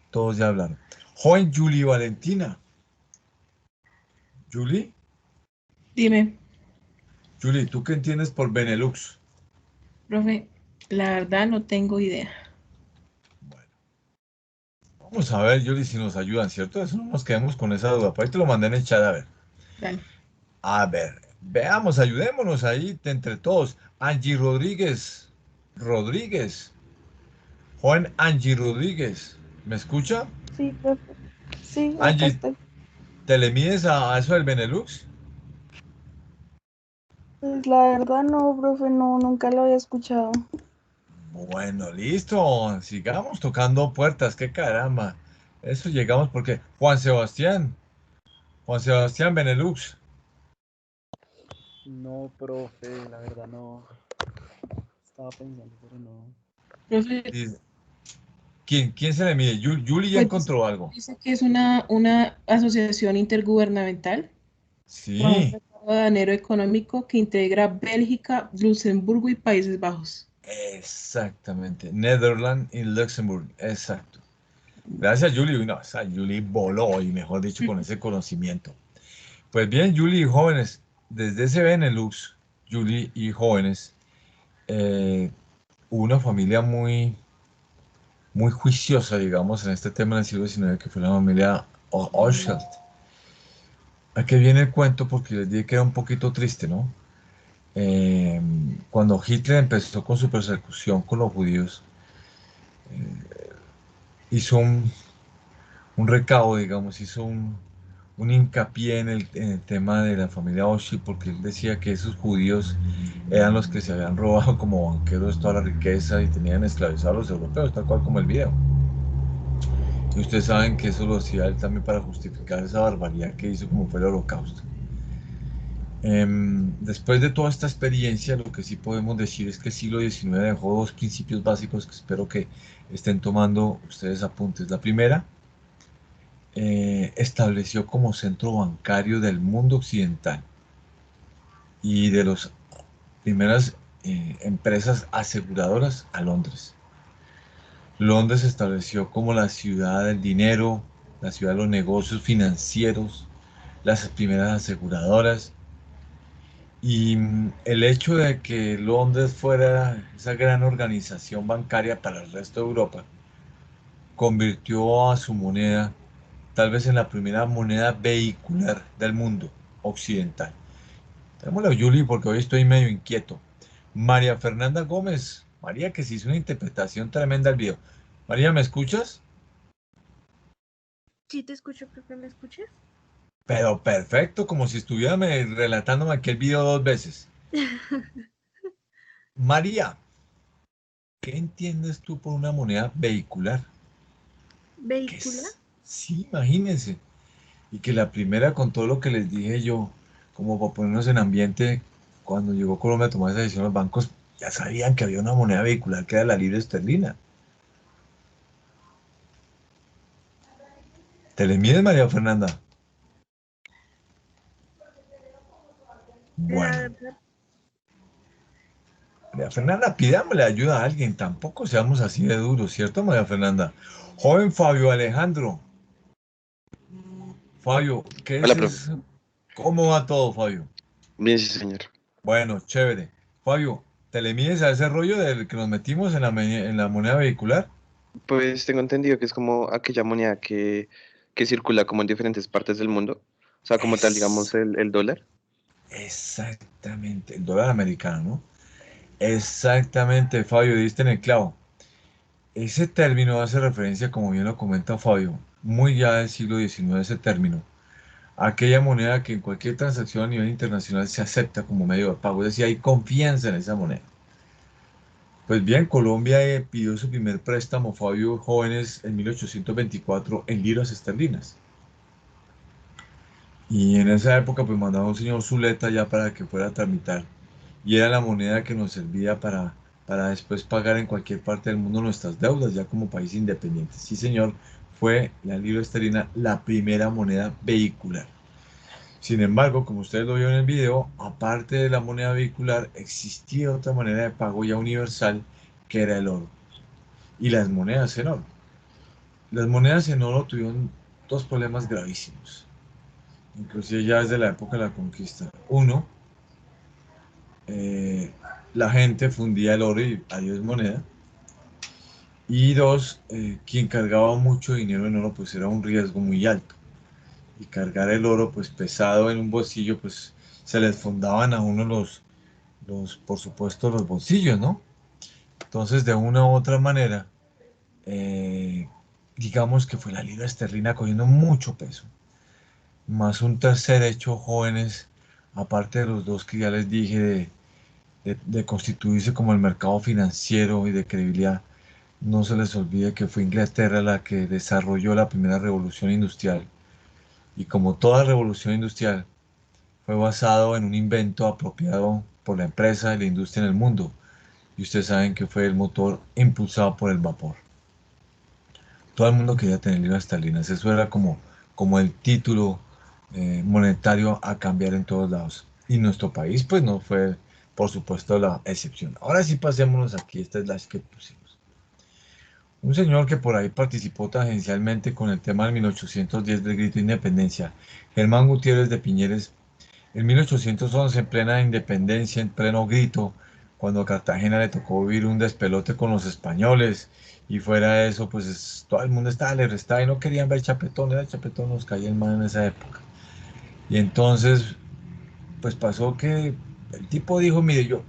todos ya hablaron. Joven Julie Valentina. Julie, Dime, Julie, ¿tú qué entiendes por Benelux? profe, la verdad no tengo idea. Bueno, vamos a ver, Julie, si nos ayudan, ¿cierto? Eso no nos quedemos con esa duda. Por ahí te lo mandé en el chat, a ver. Dale. A ver, veamos, ayudémonos ahí entre todos. Angie Rodríguez. Rodríguez. Juan Angie Rodríguez. ¿Me escucha? Sí, profe. Sí, acá Angie, estoy. ¿te le mides a eso del Benelux? Pues la verdad no, profe, no, nunca lo había escuchado. Bueno, listo. Sigamos tocando puertas. Qué caramba. Eso llegamos porque Juan Sebastián. Juan Sebastián Benelux. No, profe, la verdad no. Estaba pensando, pero no. Profe, Dice, ¿quién se le mide? Yuli ya pues encontró algo. dice que es una asociación intergubernamental con un Sí, tratado de anero económico que integra Bélgica, Luxemburgo y Países Bajos. exactamente. Netherlands y Luxemburgo. Exacto. Gracias, Yuli. No, esa Yuli voló y mejor dicho, con ese conocimiento. Pues bien, Yuli y jóvenes, desde ese Benelux, Yuli y jóvenes, hubo una familia muy juiciosa, digamos, en este tema del siglo XIX, que fue la familia Orschelt. ¿A qué viene el cuento? Porque les dije que era un poquito triste, ¿no? Cuando Hitler empezó con su persecución con los judíos, hizo un recaudo, digamos, hizo un hincapié en el tema de la familia Orschelt, porque él decía que esos judíos eran los que se habían robado como banqueros toda la riqueza y tenían esclavizados a los europeos, tal cual como el video. Y ustedes saben que eso lo hacía él también para justificar esa barbaridad que hizo como fue el holocausto. Después de toda esta experiencia, lo que sí podemos decir es que el siglo XIX dejó dos principios básicos que espero que estén tomando ustedes apuntes. La primera, estableció como centro bancario del mundo occidental y de las primeras empresas aseguradoras a Londres. Londres se estableció como la ciudad del dinero, la ciudad de los negocios financieros, las primeras aseguradoras. Y el hecho de que Londres fuera esa gran organización bancaria para el resto de Europa convirtió a su moneda tal vez en la primera moneda vehicular del mundo occidental. Tenemos a Julie porque hoy estoy medio inquieto. María Fernanda Gómez. María, que se hizo una interpretación tremenda del video. María, ¿me escuchas? Sí, te escucho, profe, ¿me escuchas? Pero perfecto, como si estuviera relatándome aquel video dos veces. María, ¿qué entiendes tú por una moneda vehicular? ¿Qué ¿Vehícula? es? Sí, imagínense. Y que la primera, con todo lo que les dije yo, como para ponernos en ambiente, cuando llegó Colombia a tomar esa decisión, los bancos ya sabían que había una moneda vehicular que era la libra esterlina. ¿Te le mides, María Fernanda? La Bueno, verdad, María Fernanda, pidámosle ayuda a alguien, tampoco seamos así de duros, ¿cierto, María Fernanda? Joven Fabio Alejandro, Fabio, ¿qué Hola, es profe. eso? ¿Cómo va todo, Fabio? Bien, sí, señor. Bueno, chévere. Fabio, ¿te le mides a ese rollo del que nos metimos en la moneda vehicular? Pues tengo entendido que es como aquella moneda que circula como en diferentes partes del mundo. O sea, como tal, digamos, Es el dólar. exactamente, el dólar americano, ¿no? Exactamente, Fabio, diste en el clavo. Ese término hace referencia, como bien lo comenta Fabio, muy ya del siglo XIX ese término, a aquella moneda que en cualquier transacción a nivel internacional se acepta como medio de pago, es decir, hay confianza en esa moneda. Pues bien, Colombia pidió su primer préstamo, Fabio, jóvenes, en 1824 en liras esterlinas. Y en esa época pues mandaba un señor Zuleta ya para que fuera a tramitar. Y era la moneda que nos servía para después pagar en cualquier parte del mundo nuestras deudas, ya como país independiente. Sí, señor, fue la libra esterlina la primera moneda vehicular. Sin embargo, como ustedes lo vieron en el video, aparte de la moneda vehicular, existía otra manera de pago ya universal, que era el oro. Y las monedas en oro. Las monedas en oro tuvieron dos problemas gravísimos, inclusive ya desde la época de la conquista. Uno, eh, la gente fundía el oro y adiós moneda. Y dos, quien cargaba mucho dinero en oro pues era un riesgo muy alto. Y cargar el oro pues pesado en un bolsillo pues se les fundaban a uno por supuesto, los bolsillos, ¿no? Entonces de una u otra manera, eh, digamos que fue la libra esterlina cogiendo mucho peso. Más un tercer hecho, jóvenes, aparte de los dos que ya les dije, de constituirse como el mercado financiero y de credibilidad. No se les olvide que fue Inglaterra la que desarrolló la primera revolución industrial. Y como toda revolución industrial, fue basado en un invento apropiado por la empresa y la industria en el mundo. Y ustedes saben que fue el motor impulsado por el vapor. Todo el mundo quería tener libras esterlinas. Eso era como el título monetario a cambiar en todos lados. Y nuestro país, pues no fue, por supuesto, la excepción. Ahora sí pasémonos aquí, esta es la que pusimos. Un señor que por ahí participó tangencialmente con el tema del 1810 del grito de independencia, Germán Gutiérrez de Piñeres, en 1811, en plena independencia, en pleno grito, cuando a Cartagena le tocó vivir un despelote con los españoles, y fuera de eso, pues todo el mundo estaba, le restaba y no querían ver Chapetón, era Chapetón, nos caía el mal en esa época. Y entonces, pues pasó que el tipo dijo, mire, yo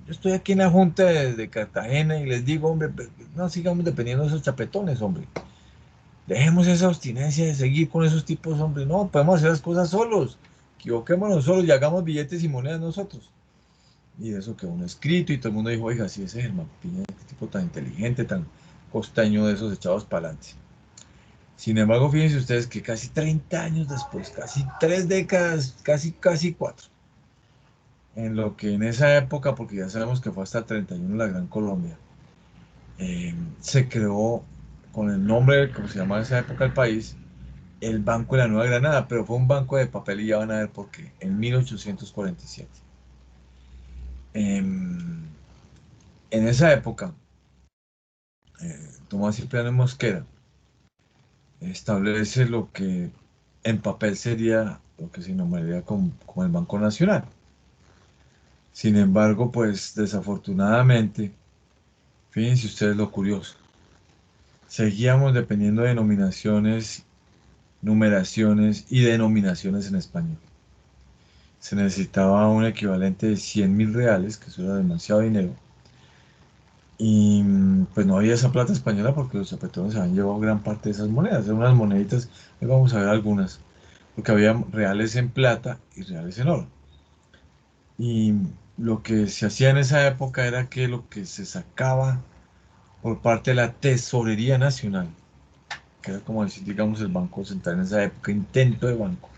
estoy aquí en la Junta de Cartagena y les digo, hombre, no sigamos dependiendo de esos chapetones, hombre. Dejemos esa abstinencia de seguir con esos tipos, hombre. No, podemos hacer las cosas solos. Equivoquémonos solos y hagamos billetes y monedas nosotros. Y eso quedó un escrito y todo el mundo dijo, oiga, sí, ese Germán Piña, qué tipo tan inteligente, tan costeño de esos echados para adelante. Sin embargo, fíjense ustedes que casi 30 años después, casi 3 décadas, casi 4, en lo que en esa época, porque ya sabemos que fue hasta el 31 la Gran Colombia, se creó con el nombre, como se llamaba en esa época el país, el Banco de la Nueva Granada, pero fue un banco de papel y ya van a ver por qué, en 1847. En esa época, Tomás Cipriano Mosquera establece lo que en papel sería lo que se nombraría como el Banco Nacional. Sin embargo, pues desafortunadamente, fíjense ustedes lo curioso, seguíamos dependiendo de denominaciones, numeraciones y denominaciones en español. Se necesitaba un equivalente de 100.000 reales, que eso era demasiado dinero, y pues no había esa plata española porque los chapetones se habían llevado gran parte de esas monedas, eran unas moneditas, hoy vamos a ver algunas, porque había reales en plata y reales en oro. Y lo que se hacía en esa época era que lo que se sacaba por parte de la Tesorería Nacional, que era como decir, digamos, el Banco Central en esa época, intento de banco,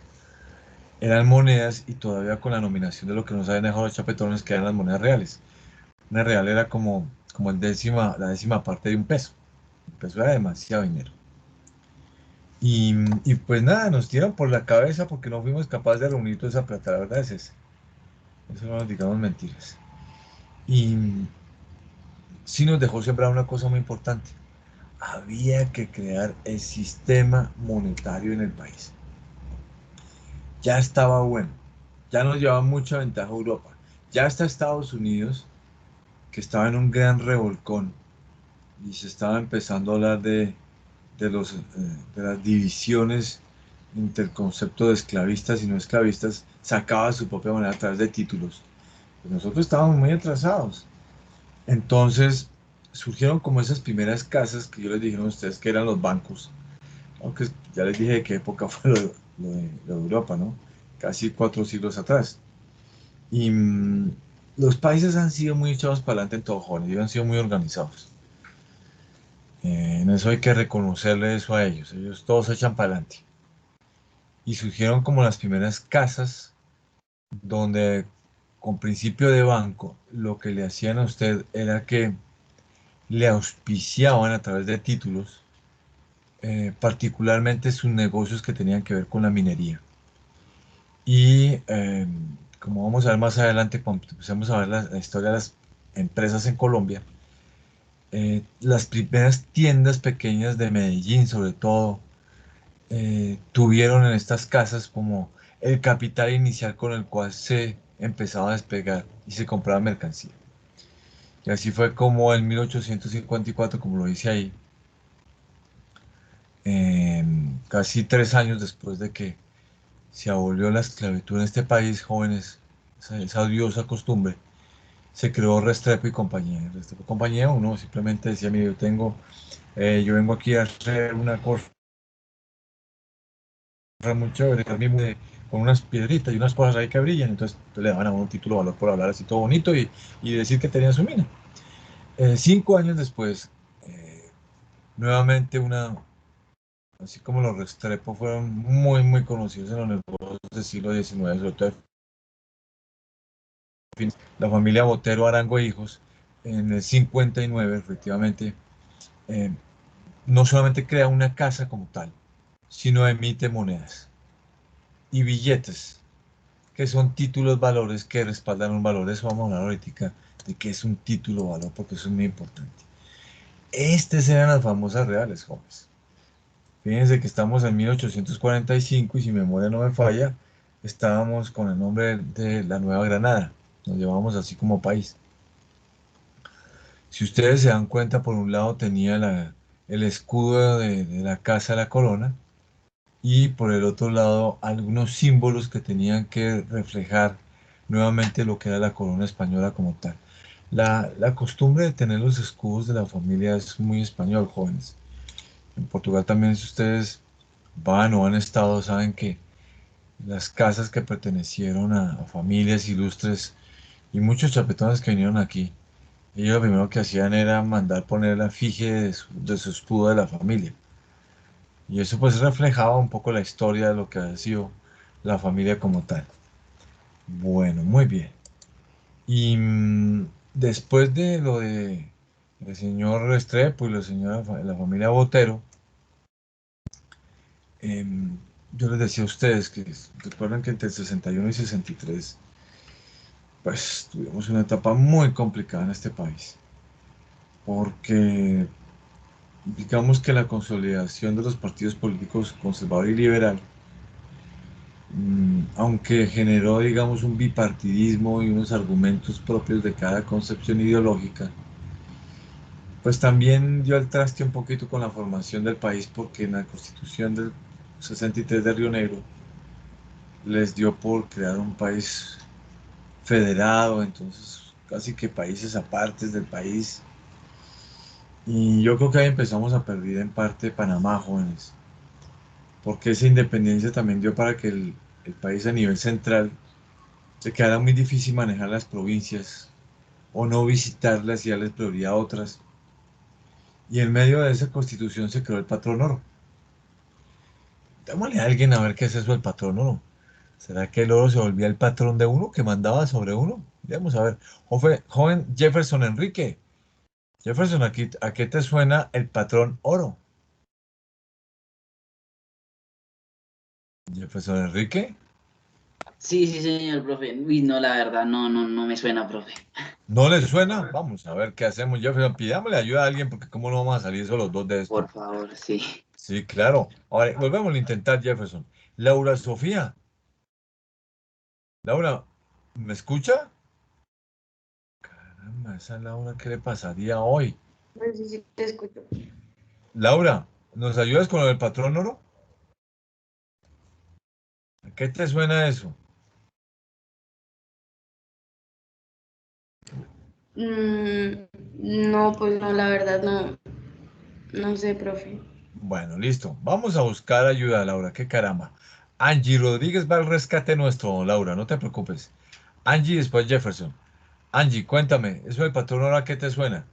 eran monedas y todavía con la nominación de lo que nos habían dejado los chapetones, que eran las monedas reales. Una real era como la décima parte de un peso. Un peso era demasiado dinero. Y pues nada, nos tiran por la cabeza porque no fuimos capaces de reunir toda esa plata, la verdad es esa. Eso no nos digamos mentiras. Y sí nos dejó sembrar una cosa muy importante. Había que crear el sistema monetario en el país. Ya estaba bueno. Ya nos llevaba mucha ventaja Europa. Ya está Estados Unidos, que estaba en un gran revolcón y se estaba empezando a hablar de las divisiones entre el concepto de esclavistas y no esclavistas, sacaba su propia moneda a través de títulos. Pues nosotros estábamos muy atrasados. Entonces surgieron como esas primeras casas que yo les dije a ustedes que eran los bancos, aunque ya les dije de qué época fue lo de Europa, ¿no? Casi 4 siglos atrás. Y los países han sido muy echados para adelante en todo, jóvenes, y han sido muy organizados. En eso hay que reconocerle eso a ellos. Ellos todos se echan para adelante. Y surgieron como las primeras casas donde con principio de banco lo que le hacían a usted era que le auspiciaban a través de títulos, particularmente sus negocios que tenían que ver con la minería. Y como vamos a ver más adelante, cuando empecemos a ver la historia de las empresas en Colombia, las primeras tiendas pequeñas de Medellín, sobre todo, tuvieron en estas casas como el capital inicial con el cual se empezaba a despegar y se compraba mercancía. Y así fue como en 1854, como lo dice ahí, casi 3 años después de que se abolió la esclavitud en este país, jóvenes, esa odiosa costumbre, se creó Restrepo y compañía. Restrepo y compañía, uno simplemente decía, mire, yo vengo aquí a hacer una cosa muy chévere, con unas piedritas y unas cosas ahí que brillan, entonces le daban a uno un título de valor por hablar así todo bonito y decir que tenía su mina. 5 años después, nuevamente así como los Restrepo fueron muy, muy conocidos en los negocios del siglo XIX, sobre todo la familia Botero Arango e Hijos, en el 59, efectivamente, eh, no solamente crea una casa como tal, sino emite monedas y billetes, que son títulos valores que respaldan un valor. Eso vamos a hablar ahorita de qué es un título valor, porque eso es muy importante. Estas eran las famosas reales, jóvenes. Fíjense que estamos en 1845 y si mi memoria no me falla, estábamos con el nombre de la Nueva Granada. Nos llevamos así como país. Si ustedes se dan cuenta, por un lado tenía el escudo de la Casa de la Corona y por el otro lado algunos símbolos que tenían que reflejar nuevamente lo que era la corona española como tal. La costumbre de tener los escudos de la familia es muy español, jóvenes. En Portugal también, si ustedes van o han estado, saben que las casas que pertenecieron a familias ilustres y muchos chapetones que vinieron aquí, ellos lo primero que hacían era mandar poner la efigie de su escudo de la familia. Y eso pues reflejaba un poco la historia de lo que ha sido la familia como tal. Bueno, muy bien. Y después de lo de el señor Restrepo y la familia Botero, yo les decía a ustedes que recuerden que entre el 61 y 63, pues tuvimos una etapa muy complicada en este país, porque digamos que la consolidación de los partidos políticos conservador y liberal, aunque generó, digamos, un bipartidismo y unos argumentos propios de cada concepción ideológica, pues también dio al traste un poquito con la formación del país, porque en la Constitución del 63 de Río Negro les dio por crear un país federado, entonces casi que países apartes del país. Y yo creo que ahí empezamos a perder en parte Panamá, jóvenes, porque esa independencia también dio para que el país a nivel central se quedara muy difícil manejar las provincias o no visitarlas y darles prioridad a otras. Y en medio de esa constitución se creó el patrón oro. Démosle a alguien a ver qué es eso del patrón oro. ¿Será que el oro se volvía el patrón de uno que mandaba sobre uno? Vamos a ver. Joven Jefferson Enrique. Jefferson, ¿a qué te suena el patrón oro? Jefferson Enrique. Sí, sí, señor, profe. Uy, no, la verdad, no me suena, profe. ¿No le suena? Vamos a ver qué hacemos, Jefferson. Pidámosle ayuda a alguien porque cómo no vamos a salir solo los dos de esto. Por favor, sí. Sí, claro. Ahora, volvemos a intentar, Jefferson. Laura Sofía. Laura, ¿me escucha? Caramba, esa Laura, ¿qué le pasaría hoy? Pues sí, sí, te escucho. Laura, ¿nos ayudas con lo del patrón oro? ¿A qué te suena eso? No, pues no, la verdad no, no sé, profe. Bueno, listo. Vamos a buscar ayuda, Laura. Qué caramba. Angie Rodríguez va al rescate nuestro, Laura. No te preocupes. Angie, después Jefferson. Angie, cuéntame, ¿eso del patrón oro a qué te suena?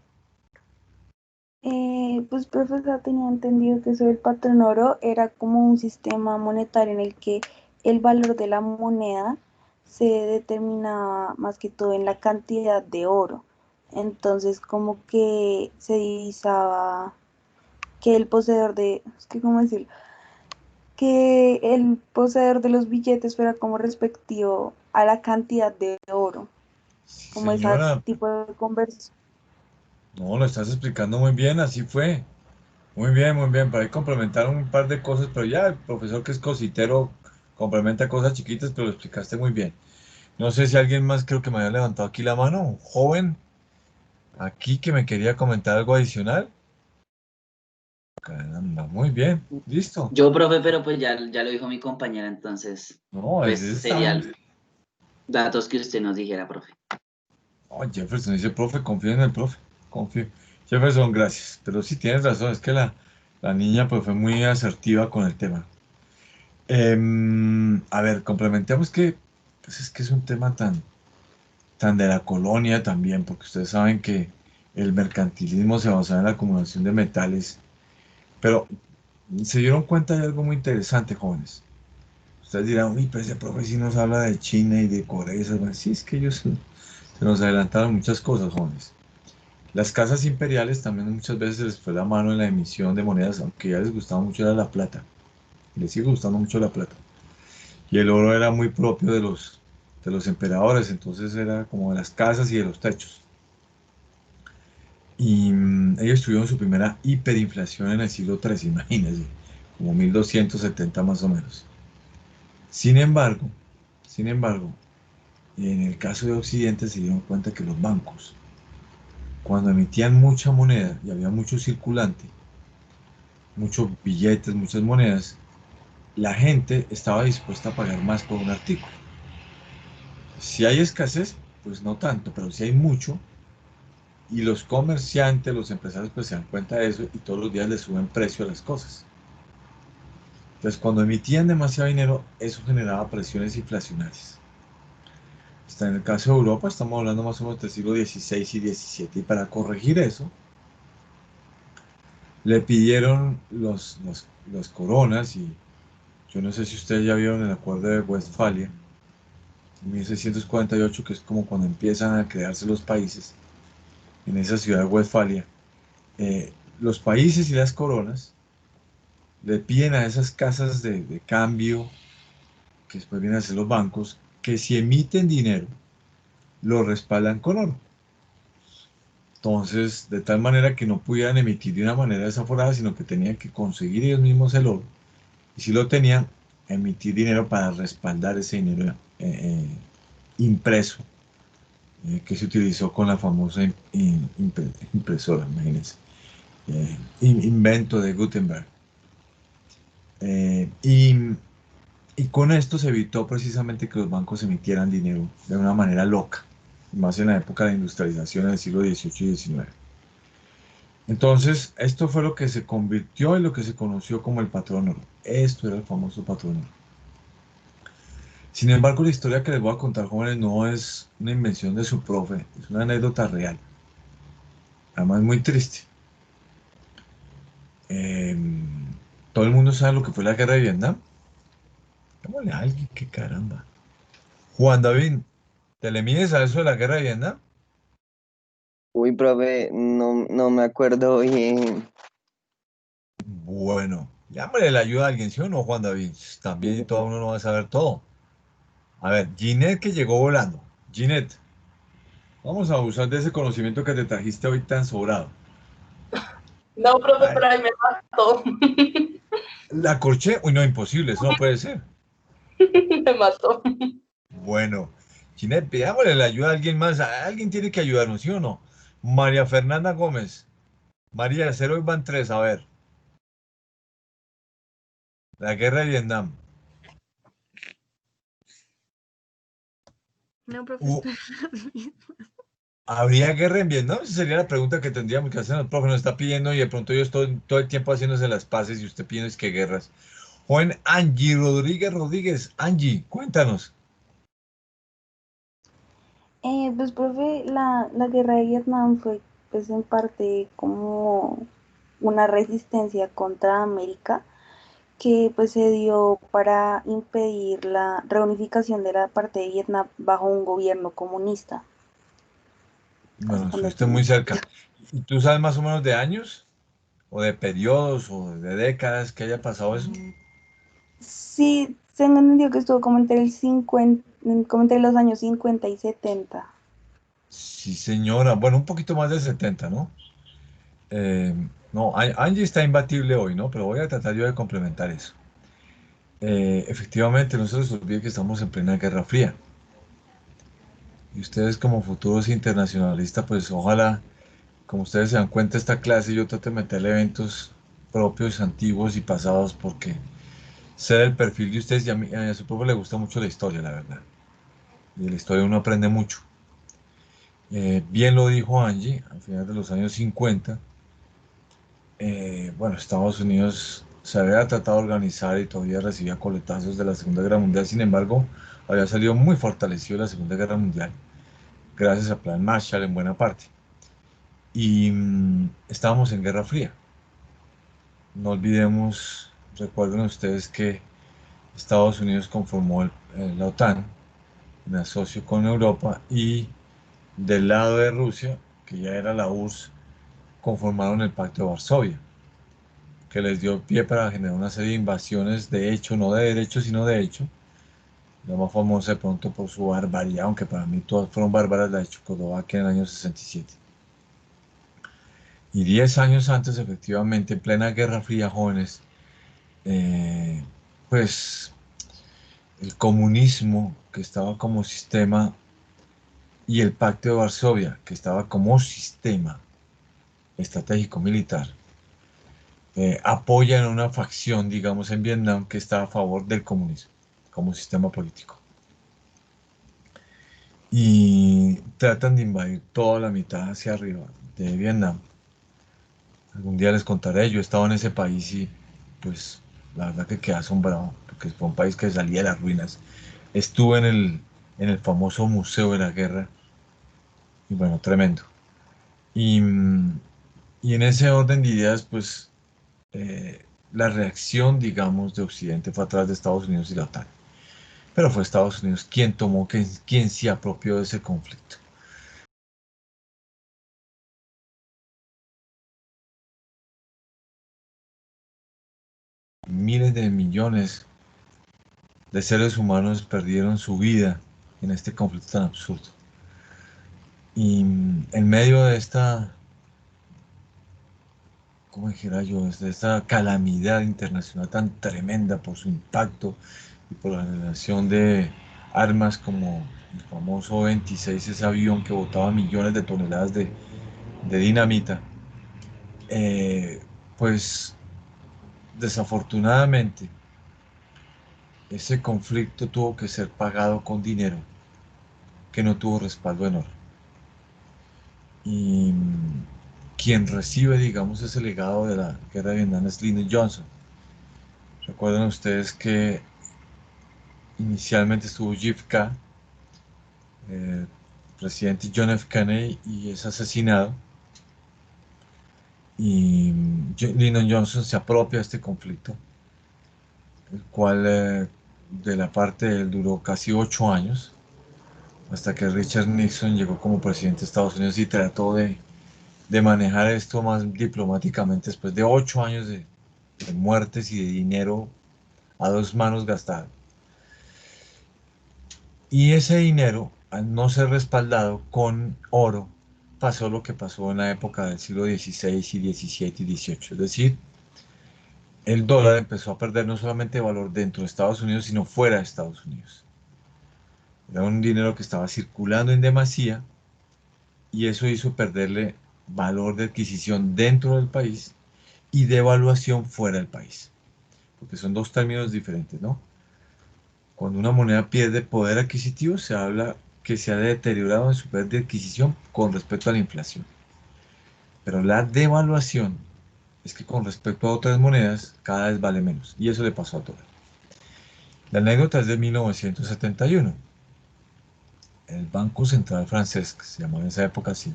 Pues profesor, tenía entendido que eso del patrón oro era como un sistema monetario en el que el valor de la moneda se determinaba más que todo en la cantidad de oro. Entonces, como que se divisaba que el poseedor de, es que cómo decirlo, que el poseedor de los billetes fuera como respectivo a la cantidad de oro, Sí, como ese señora. tipo de conversión. No, lo estás explicando muy bien, así fue. Muy bien, muy bien. Para ahí complementar un par de cosas, pero ya el profesor que es cositero complementa cosas chiquitas, pero lo explicaste muy bien. No sé si alguien más creo que me había levantado aquí la mano, un joven aquí que me quería comentar algo adicional. Caramba, muy bien, listo. Yo, profe, pero pues ya lo dijo mi compañera, entonces, No, pues está. sería datos que usted nos dijera, profe. Oh, Jefferson dice, profe, confío en el profe, confío. Jefferson, gracias. Pero sí tienes razón, es que la niña pues fue muy asertiva con el tema. A ver, complementemos que pues es que es un tema tan de la colonia también, porque ustedes saben que el mercantilismo se basaba en la acumulación de metales, pero se dieron cuenta de algo muy interesante, jóvenes. Ustedes dirán, uy, pero ese profe sí nos habla de China y de Corea y esas cosas". Sí, es que ellos se nos adelantaron muchas cosas, jóvenes. Las casas imperiales también muchas veces se les fue la mano en la emisión de monedas, aunque ya les gustaba mucho era la plata. Les sigue gustando mucho la plata. Y el oro era muy propio de los emperadores, entonces era como de las casas y de los techos. Y ellos tuvieron su primera hiperinflación en el siglo XIII, imagínense, como 1270 más o menos. Sin embargo, sin embargo, en el caso de Occidente se dieron cuenta que los bancos, cuando emitían mucha moneda y había mucho circulante, muchos billetes, muchas monedas, la gente estaba dispuesta a pagar más por un artículo. Si hay escasez, pues no tanto, pero si hay mucho, y los comerciantes, los empresarios, pues se dan cuenta de eso y todos los días le suben precio a las cosas. Entonces, cuando emitían demasiado dinero, eso generaba presiones inflacionarias. Está en el caso de Europa, estamos hablando más o menos del siglo XVI y XVII, y para corregir eso, le pidieron los coronas, y yo no sé si ustedes ya vieron el acuerdo de Westfalia, en 1648, que es como cuando empiezan a crearse los países, en esa ciudad de Westfalia, los países y las coronas le piden a esas casas de cambio, que después vienen a ser los bancos, que si emiten dinero, lo respaldan con oro. Entonces, de tal manera que no pudieran emitir de una manera desaforada, sino que tenían que conseguir ellos mismos el oro. Y si lo tenían, emitir dinero para respaldar ese dinero impreso, que se utilizó con la famosa impresora, imagínense. Invento de Gutenberg. Y con esto se evitó precisamente que los bancos emitieran dinero de una manera loca, más en la época de industrialización del siglo XVIII y XIX. Entonces, esto fue lo que se convirtió en lo que se conoció como el patrón oro. Esto era el famoso patrón oro. Sin embargo, la historia que les voy a contar, jóvenes, no es una invención de su profe, es una anécdota real. Además, muy triste. Eh, Todo el mundo sabe lo que fue la guerra de Vietnam. Pidámosle a alguien, qué caramba. Juan David, ¿te le mides a eso de la guerra de Vietnam? Uy, profe, no me acuerdo bien. Bueno, llámale la ayuda a alguien, ¿sí o no, Juan David? También todo uno no va a saber todo. A ver, Ginette que llegó volando. Ginette, vamos a usar de ese conocimiento que te trajiste hoy tan sobrado. No, profe, Ay, pero ahí me mató. la corché, uy, no, imposible, eso no puede ser. Me mató. Bueno, Ginette, pidámosle la ayuda a alguien más. Alguien tiene que ayudarnos, ¿sí o no? María Fernanda Gómez. María, cero y van tres, a ver. La guerra de Vietnam. No, profe, Hu- estoy... ¿Habría guerra en Vietnam? Esa sería la pregunta que tendríamos que hacer. El profe nos está pidiendo y de pronto yo estoy todo el tiempo haciéndose las paces y usted pidiendo es que guerras. Joven Angie Rodríguez. Angie, cuéntanos. Pues, profe, la guerra de Vietnam fue, pues, en parte como una resistencia contra América que pues se dio para impedir la reunificación de la parte de Vietnam bajo un gobierno comunista. Bueno, estuviste Básicamente. muy cerca. ¿Y tú sabes más o menos de años? ¿O de periodos? ¿O de décadas que haya pasado eso? Sí, tengo entendido que estuvo como entre el 50, como entre los años 50 y 70. Sí, señora. Bueno, un poquito más de 70, ¿no? Eh, no, Angie está imbatible hoy, ¿no? Pero voy a tratar yo de complementar eso. Efectivamente, no se les olvide que estamos en plena Guerra Fría. Y ustedes como futuros internacionalistas, pues ojalá, como ustedes se dan cuenta, esta clase yo trato de meterle eventos propios, antiguos y pasados, porque sé el perfil de ustedes y a su propio le gusta mucho la historia, la verdad. Y de la historia uno aprende mucho. Bien lo dijo Angie, a finales de los años 50, bueno, Estados Unidos se había tratado de organizar y todavía recibía coletazos de la Segunda Guerra Mundial, sin embargo, había salido muy fortalecido de la Segunda Guerra Mundial, gracias al Plan Marshall en buena parte. Y estábamos en Guerra Fría. No olvidemos, recuerden ustedes que Estados Unidos conformó la OTAN, en asocio con Europa, y del lado de Rusia, que ya era la URSS, conformaron el Pacto de Varsovia, que les dio pie para generar una serie de invasiones de hecho, no de derecho, sino de hecho. La más famosa de pronto por su barbaridad, aunque para mí todas fueron bárbaras, la de Checoslovaquia en el año 67. Y 10 años antes, efectivamente, en plena Guerra Fría, jóvenes, eh, pues el comunismo que estaba como sistema y el Pacto de Varsovia que estaba como sistema estratégico militar, apoyan una facción, digamos, en Vietnam que está a favor del comunismo como sistema político. Y tratan de invadir toda la mitad hacia arriba de Vietnam. Algún día les contaré, yo estaba en ese país y pues la verdad que quedé asombrado, porque fue un país que salía de las ruinas. Estuve en el famoso Museo de la Guerra y bueno, tremendo. Y, y en ese orden de ideas, pues la reacción, digamos, de Occidente fue atrás de Estados Unidos y la OTAN. Pero fue Estados Unidos quien tomó, quien se apropió de ese conflicto. Miles de millones de seres humanos perdieron su vida en este conflicto tan absurdo. Y en medio de esta, ¿cómo dijera yo?, de esta calamidad internacional tan tremenda por su impacto y por la generación de armas como el famoso 26, ese avión que botaba millones de toneladas de dinamita, eh, pues desafortunadamente ese conflicto tuvo que ser pagado con dinero que no tuvo respaldo en oro. Y quien recibe, digamos, ese legado de la guerra de Vietnam es Lyndon Johnson. Recuerdan ustedes que inicialmente estuvo JFK, presidente John F. Kennedy, y es asesinado. Y Lyndon Johnson se apropia de este conflicto, el cual de la parte de él duró casi 8 años, hasta que Richard Nixon llegó como presidente de Estados Unidos y trató de manejar esto más diplomáticamente después de 8 años de muertes y de dinero a dos manos gastado. Y ese dinero, al no ser respaldado con oro, pasó lo que pasó en la época del siglo XVI y XVII y XVIII. Es decir, el dólar empezó a perder no solamente valor dentro de Estados Unidos, sino fuera de Estados Unidos. Era un dinero que estaba circulando en demasía y eso hizo perderle valor de adquisición dentro del país y devaluación fuera del país. Porque son dos términos diferentes, ¿no? Cuando una moneda pierde poder adquisitivo, se habla que se ha deteriorado en su poder de adquisición con respecto a la inflación. Pero la devaluación es que con respecto a otras monedas, cada vez vale menos. Y eso le pasó al dólar. La anécdota es de 1971. El Banco Central francés, que se llamó en esa época así,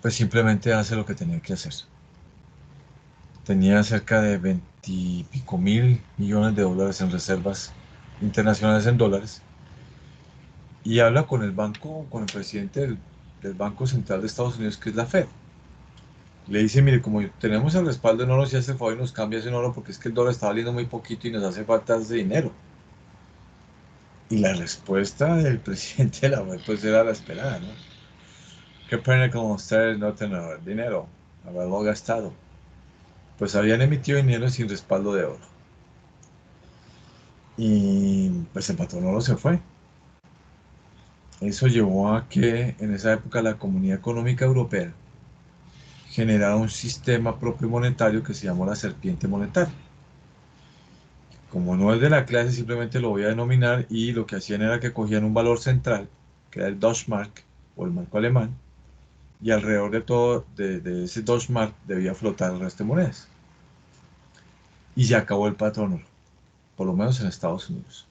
pues simplemente hace lo que tenía que hacer. Tenía cerca de 20 y pico mil millones de dólares en reservas internacionales en dólares y habla con el banco, con el presidente del Banco Central de Estados Unidos, que es la Fed. Le dice, mire, como tenemos el respaldo en oro, si hace el favor y nos cambia ese oro porque es que el dólar está valiendo muy poquito y nos hace falta ese dinero. Y la respuesta del presidente de la Fed pues era la esperada, ¿no? Qué pena con ustedes no tener dinero, haberlo gastado. Pues habían emitido dinero sin respaldo de oro. Y pues el patrón oro se fue. Eso llevó a que en esa época la Comunidad Económica Europea generara un sistema propio monetario que se llamó la serpiente monetaria. Como no es de la clase, simplemente lo voy a denominar y lo que hacían era que cogían un valor central, que era el Deutschmark o el marco alemán, y alrededor de todo de ese Deutschmark debía flotar el resto de monedas. Y se acabó el patrón oro, por lo menos en Estados Unidos.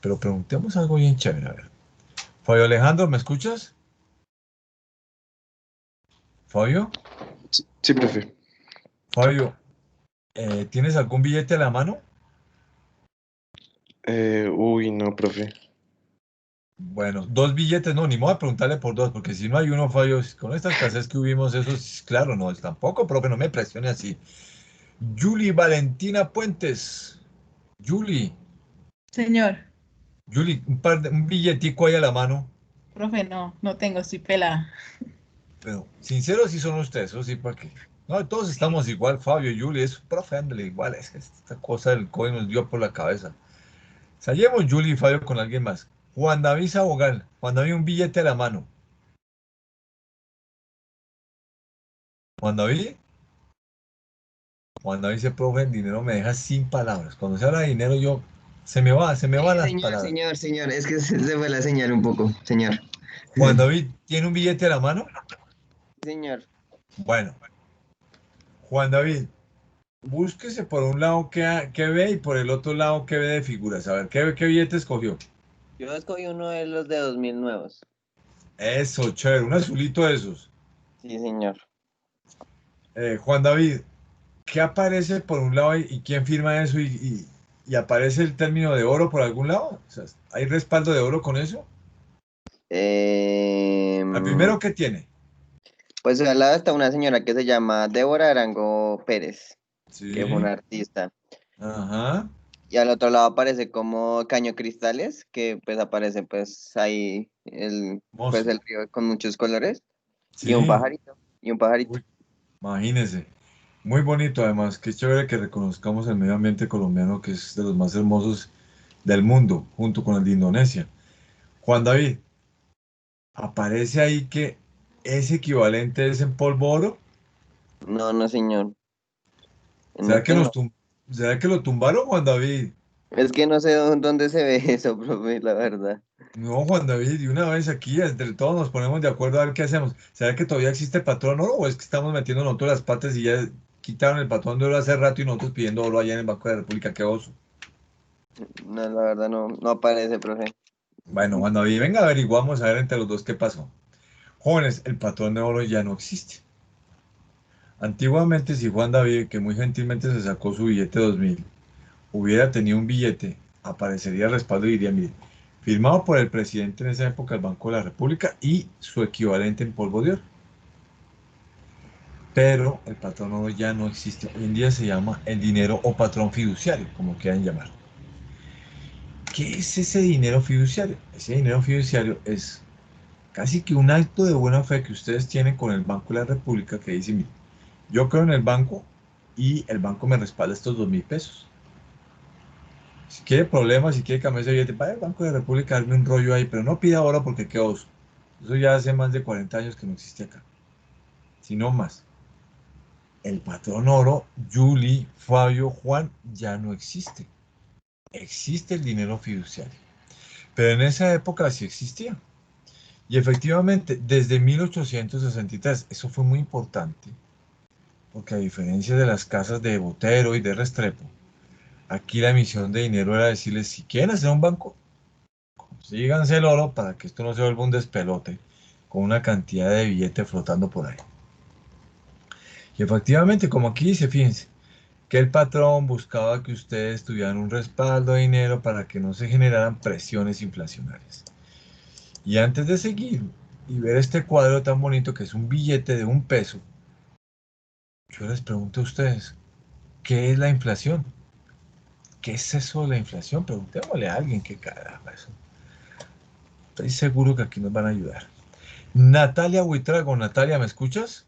Pero preguntemos algo bien chévere, a ver. Fabio Alejandro, ¿me escuchas? Fabio, Sí, profe. Fabio, ¿tienes algún billete a la mano? Uy, no, profe. Bueno, dos billetes, no, ni modo de preguntarle por dos, porque si no hay uno, Fabio, con esta escasez que hubimos, eso es claro, no es tampoco, profe, no me presione así. Julie Valentina Puentes. Julie, Señor, Julie, un billetico ahí a la mano. profe, no, no tengo, estoy pelada. Pero sinceros sí son ustedes, eso sí, ¿para qué? No, todos estamos igual, Fabio y Julie, es profe, ándale, igual, es que esta cosa del COVID nos dio por la cabeza. Sallemos Julie y Fabio con alguien más. Juan David Sabogal, Juan David, un billete a la mano. Juan David, Juan David dice, profe, el dinero me deja sin palabras. Cuando se habla de dinero, se me van las Señor, palabras. señor, es que se fue la señal un poco, señor. Juan David, ¿tiene un billete a la mano? Señor, Bueno, Juan David, búsquese por un lado qué ve y por el otro lado qué ve de figuras. A ver, ¿qué billete escogió? yo escogí uno de los de 2000 nuevos. Eso, chévere, un azulito de esos. Sí, señor. Juan David, ¿qué aparece por un lado y quién firma eso y aparece el término de oro por algún lado? O sea, ¿hay respaldo de oro con eso? ¿Al primero qué tiene? Pues al lado está una señora que se llama Débora Arango Pérez, que fue Sí, una artista. ajá, Y al otro lado aparece como Caño Cristales, que pues aparece pues ahí pues hermoso. el río con muchos colores. Y un Sí, pajarito, y un pajarito. uy, imagínese. Muy bonito además, qué chévere que reconozcamos el medio ambiente colombiano que es de los más hermosos del mundo, junto con el de Indonesia. Juan David, ¿aparece ahí que ese equivalente es en polvo oro? No, no, señor. En ¿Será que este no. será que lo tumbaron, Juan David? Es que no sé dónde se ve eso, profe, la verdad. No, Juan David, y una vez aquí, entre todos nos ponemos de acuerdo a ver qué hacemos. ¿Será que todavía existe el patrón oro o es que estamos metiendo nosotros las patas y ya quitaron el patrón de oro hace rato y nosotros pidiendo oro allá en el Banco de la República? Qué oso. No, la verdad no aparece, profe. Bueno, Juan David, venga, averiguamos a ver entre los dos qué pasó. Jóvenes, el patrón de oro ya no existe. Antiguamente, si Juan David, que muy gentilmente se sacó su billete 2000, hubiera tenido un billete, aparecería el respaldo y diría, mire, firmado por el presidente en esa época del Banco de la República y su equivalente en polvo de oro. Pero el patrón oro ya no existe. Hoy en día se llama el dinero o patrón fiduciario, como quieran llamar. ¿Qué es ese dinero fiduciario? Ese dinero fiduciario es casi que un acto de buena fe que ustedes tienen con el Banco de la República que dice, mire, yo creo en el banco y el banco me respalda estos 2.000 pesos. Si quiere problemas, si quiere cambiar ese billete, vaya al Banco de la República, darme un rollo ahí, pero no pida ahora porque qué oso. Eso ya hace más de 40 años que no existe acá, si no más. El patrón oro, Julie, Fabio, Juan, ya no existe. Existe el dinero fiduciario. Pero en esa época sí existía. Y efectivamente, desde 1863, eso fue muy importante, porque a diferencia de las casas de Botero y de Restrepo, aquí la emisión de dinero era decirles, si quieren hacer un banco, síganse el oro para que esto no se vuelva un despelote con una cantidad de billetes flotando por ahí. Y efectivamente, como aquí dice, fíjense, que el patrón buscaba que ustedes tuvieran un respaldo de dinero para que no se generaran presiones inflacionarias. Y antes de seguir y ver este cuadro tan bonito que es un billete de 1 peso, yo les pregunto a ustedes, ¿qué es la inflación? ¿Qué es eso de la inflación? Preguntémosle a alguien qué carajo es eso. Estoy seguro que aquí nos van a ayudar. Natalia Huitrago, Natalia, ¿me escuchas?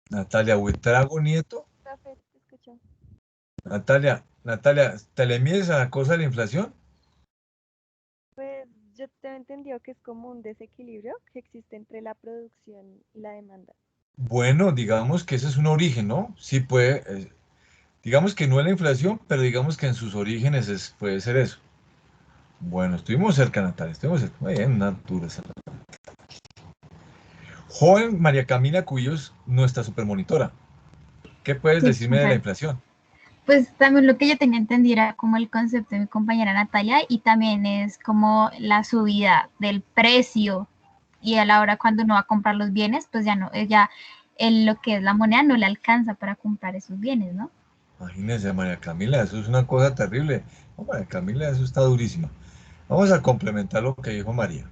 Natalia Huitrago Nieto. Profe, te escucho. Natalia, ¿te le mides a la cosa de la inflación? Pues yo tengo entendido que es como un desequilibrio que existe entre la producción y la demanda. Bueno, digamos que ese es un origen, ¿no? Sí puede, digamos que no es la inflación, pero digamos que en sus orígenes puede ser eso. Bueno, estuvimos cerca, Natalia, estuvimos cerca. Muy bien, una altura. Joven María Camila Cuyos, nuestra supermonitora. ¿Qué puedes Sí, decirme de la profe. inflación? Pues también lo que yo tenía entendido era como el concepto de mi compañera Natalia y también es como la subida del precio y a la hora cuando uno va a comprar los bienes, pues ya no, lo que es la moneda no le alcanza para comprar esos bienes, ¿no? Imagínense, María Camila, eso es una cosa terrible. No, María Camila, eso está durísima. Vamos a complementar lo que dijo María.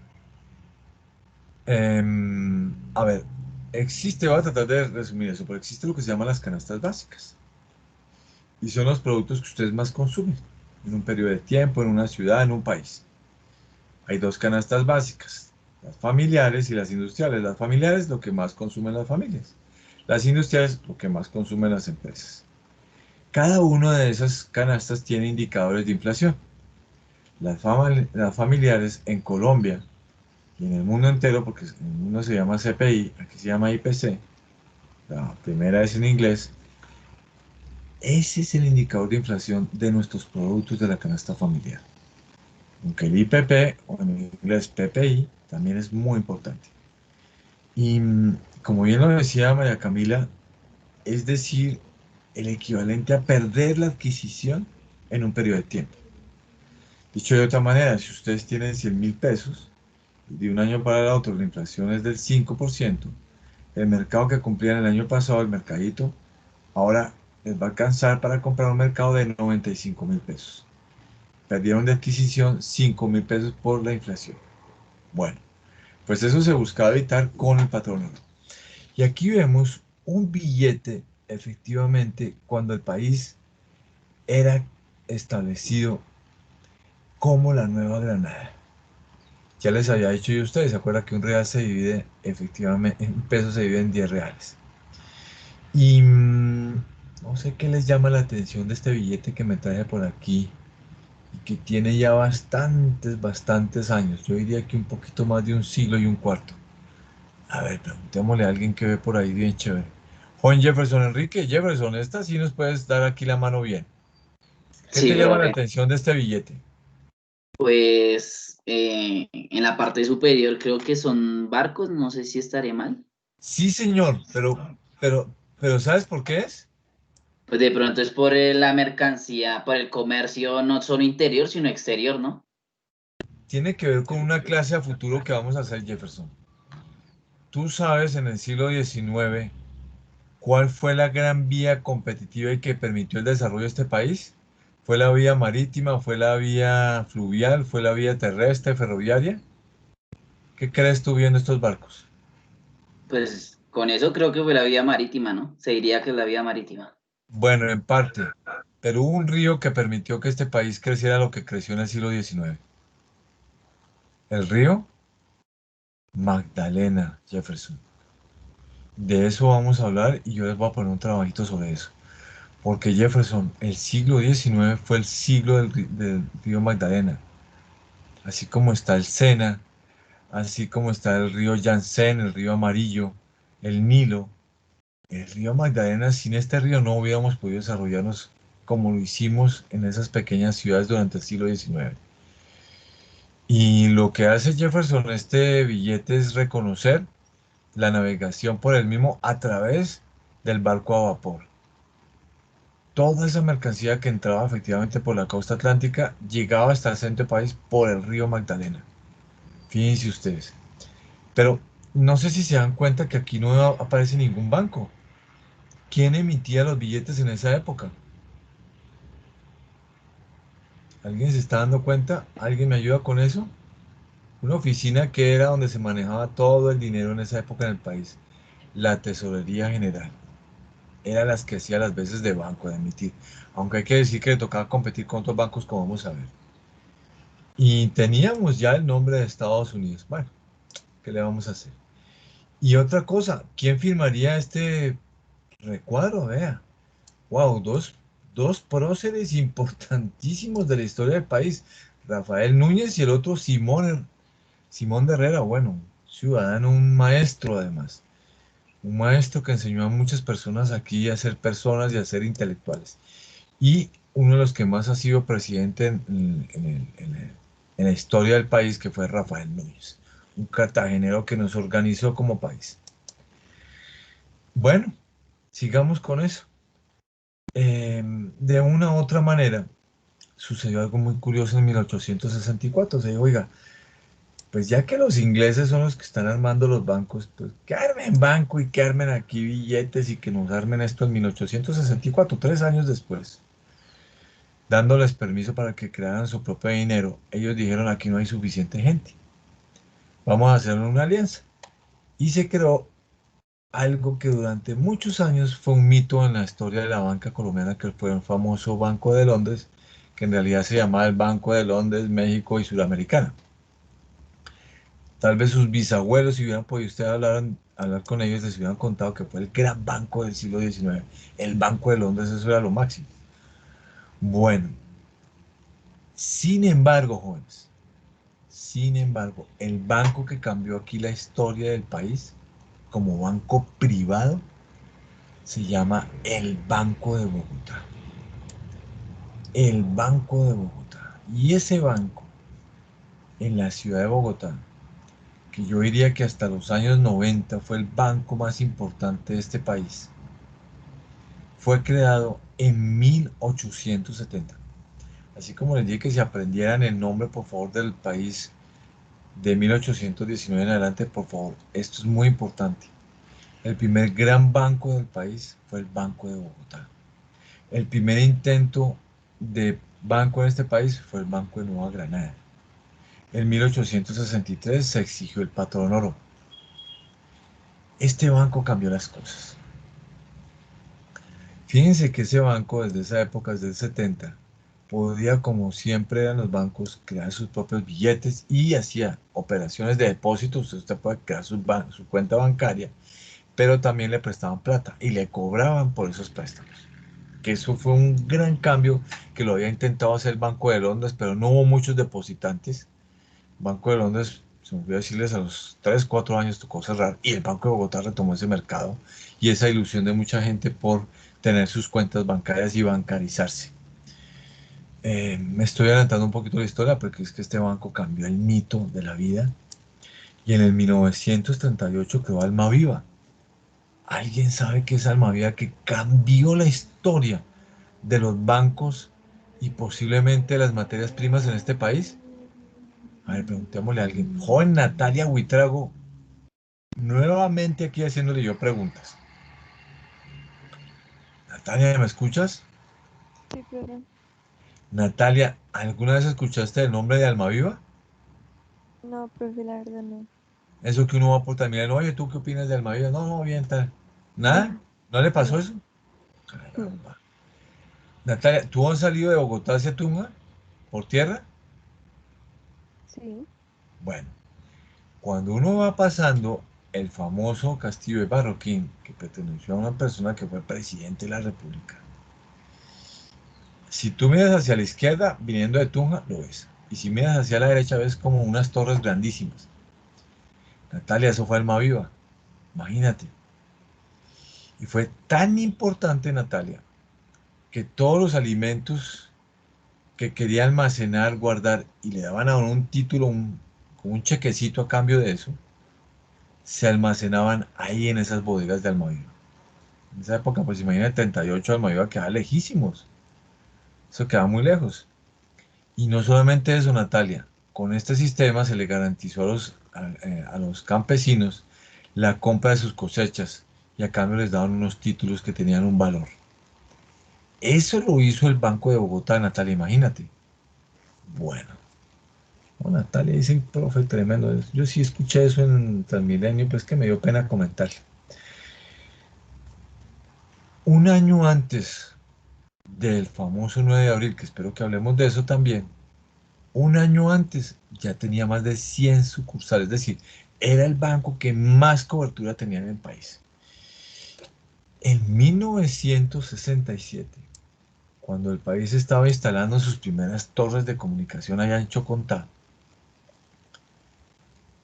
A ver, voy a tratar de resumir eso, pero existe lo que se llama las canastas básicas. Y son los productos que ustedes más consumen en un periodo de tiempo, en una ciudad, en un país. Hay dos canastas básicas, las familiares y las industriales. Las familiares, lo que más consumen las familias. Las industriales, lo que más consumen las empresas. Cada una de esas canastas tiene indicadores de inflación. Las familiares en Colombia y en el mundo entero, porque en el mundo se llama CPI, aquí se llama IPC, la primera es en inglés, ese es el indicador de inflación de nuestros productos de la canasta familiar. Aunque el IPP, o en inglés PPI, también es muy importante. Y como bien lo decía María Camila, es decir, el equivalente a perder la adquisición en un periodo de tiempo. Dicho de otra manera, si ustedes tienen 100.000 pesos y de un año para el otro la inflación es del 5%, el mercado que cumplían el año pasado, el mercadito, ahora les va a alcanzar para comprar un mercado de 95.000 pesos. Perdieron de adquisición 5.000 pesos por la inflación. Bueno, pues eso se buscaba evitar con el patrón oro. Y aquí vemos un billete, efectivamente, cuando el país era establecido como la Nueva Granada. Ya les había dicho yo a ustedes, ¿se acuerdan que un real se divide, efectivamente, un peso se divide en 10 reales? Y no sé qué les llama la atención de este billete que me trae por aquí y que tiene ya bastantes años. Yo diría que un poquito más de un siglo y un cuarto. A ver, preguntémosle a alguien que ve por ahí bien chévere. Juan Jefferson Enrique, Jefferson, esta sí nos puedes dar aquí la mano bien. ¿Qué Sí, te llama la profe. atención de este billete? Pues en la parte superior creo que son barcos, no sé si estaré mal. Sí, señor, pero ¿sabes por qué es? Pues de pronto es por la mercancía, por el comercio, no solo interior, sino exterior, ¿no? Tiene que ver con una clase a futuro que vamos a hacer, Jefferson. tú sabes en el siglo XIX cuál fue la gran vía competitiva y que permitió el desarrollo de este país. ¿Fue la vía marítima? ¿Fue la vía fluvial? ¿Fue la vía terrestre, ferroviaria? ¿Qué crees tú viendo estos barcos? Pues con eso creo que fue la vía marítima, ¿no? Se diría que es la vía marítima. Bueno, en parte, pero hubo un río que permitió que este país creciera lo que creció en el siglo XIX. El río Magdalena, Jefferson. De eso vamos a hablar y yo les voy a poner un trabajito sobre eso. Porque Jefferson, el siglo XIX fue el siglo del río Magdalena. Así como está el Sena, así como está el río Yangtze, el río Amarillo, el Nilo. El río Magdalena, sin este río no hubiéramos podido desarrollarnos como lo hicimos en esas pequeñas ciudades durante el siglo XIX. Y lo que hace Jefferson en este billete es reconocer la navegación por el mismo a través del barco a vapor. Toda esa mercancía que entraba efectivamente por la costa atlántica llegaba hasta el centro del país por el río Magdalena. Fíjense ustedes. Pero no sé si se dan cuenta que aquí no aparece ningún banco. ¿Quién emitía los billetes en esa época? ¿Alguien se está dando cuenta? ¿Alguien me ayuda con eso? Una oficina que era donde se manejaba todo el dinero en esa época en el país. La Tesorería General. Era las que hacía las veces de banco, de emitir. Aunque hay que decir que le tocaba competir con otros bancos, como vamos a ver. Y teníamos ya el nombre de Estados Unidos. Bueno, ¿qué le vamos a hacer? Y otra cosa, ¿quién firmaría este recuadro? Vea, wow, dos próceres importantísimos de la historia del país. Rafael Núñez y el otro Simón de Herrera, bueno, ciudadano, un maestro además. Un maestro que enseñó a muchas personas aquí a ser personas y a ser intelectuales. Y uno de los que más ha sido presidente en la historia del país, que fue Rafael Núñez, un cartagenero que nos organizó como país. Bueno, sigamos con eso. De una u otra manera, sucedió algo muy curioso en 1864. Se dijo, oiga, pues ya que los ingleses son los que están armando los bancos, pues que armen banco y que armen aquí billetes y que nos armen esto en 1864, 3 años después, dándoles permiso para que crearan su propio dinero. Ellos dijeron, aquí no hay suficiente gente, vamos a hacer una alianza. Y se creó algo que durante muchos años fue un mito en la historia de la banca colombiana, que fue el famoso Banco de Londres, que en realidad se llamaba el Banco de Londres, México y Sudamericana. Tal vez sus bisabuelos, si hubieran podido ustedes hablar con ellos, les hubieran contado que fue el gran banco del siglo XIX. El Banco de Londres, eso era lo máximo. Bueno, sin embargo, jóvenes, sin embargo, el banco que cambió aquí la historia del país como banco privado se llama el Banco de Bogotá. El Banco de Bogotá. Y ese banco en la ciudad de Bogotá, que yo diría que hasta los años 90 fue el banco más importante de este país, fue creado en 1870. Así como les dije que se aprendieran el nombre, por favor, del país de 1819 en adelante, por favor, esto es muy importante. El primer gran banco del país fue el Banco de Bogotá. El primer intento de banco en este país fue el Banco de Nueva Granada. En 1863 se exigió el patrón oro. Este banco cambió las cosas. Fíjense que ese banco desde esa época, desde el 70, podía, como siempre eran los bancos, crear sus propios billetes y hacía operaciones de depósito. Usted puede crear su cuenta bancaria, pero también le prestaban plata y le cobraban por esos préstamos. Que eso fue un gran cambio que lo había intentado hacer el Banco de Londres, pero no hubo muchos depositantes. Banco de Londres, se me olvidó decirles, a los 3, 4 años tocó cerrar y el Banco de Bogotá retomó ese mercado y esa ilusión de mucha gente por tener sus cuentas bancarias y bancarizarse. Me estoy adelantando un poquito la historia porque es que este banco cambió el mito de la vida y en el 1938 creó Almaviva. ¿Alguien sabe qué es Almaviva? Que cambió la historia de los bancos y posiblemente las materias primas en este país. A ver, preguntémosle a alguien. Joven Natalia Huitrago, nuevamente aquí haciéndole yo preguntas. Natalia, ¿me escuchas? Sí, profe. Natalia, ¿alguna vez escuchaste el nombre de Almaviva? No, profe, la verdad no. Eso que uno va por también, oye, ¿tú qué opinas de Almaviva? No, no, bien, tal. ¿Nada? ¿No le pasó No, eso? no. Caramba. Natalia, ¿tú has salido de Bogotá hacia Tunja por tierra? Sí, Bueno, cuando uno va pasando el famoso castillo de Barroquín, que perteneció a una persona que fue presidente de la República, si tú miras hacia la izquierda, viniendo de Tunja, lo ves. Y si miras hacia la derecha, ves como unas torres grandísimas. Natalia, eso fue Almaviva. Imagínate. Y fue tan importante, Natalia, que todos los alimentos que quería almacenar, guardar y le daban a uno un título, como un chequecito a cambio de eso, se almacenaban ahí en esas bodegas de Almaviva. En esa época, pues imagínate, 38 Almaviva quedaba lejísimos. Eso quedaba muy lejos. Y no solamente eso, Natalia, con este sistema se le garantizó a los campesinos la compra de sus cosechas y a cambio les daban unos títulos que tenían un valor. Eso lo hizo el Banco de Bogotá, Natalia, imagínate. Bueno, no, Natalia dice, profe, tremendo. Yo sí escuché eso en Transmilenio, pues que me dio pena comentarle. Un año antes del famoso 9 de abril, que espero que hablemos de eso también, un año antes ya tenía más de 100 sucursales, es decir, era el banco que más cobertura tenía en el país. En 1967, cuando el país estaba instalando sus primeras torres de comunicación allá en Chocontá,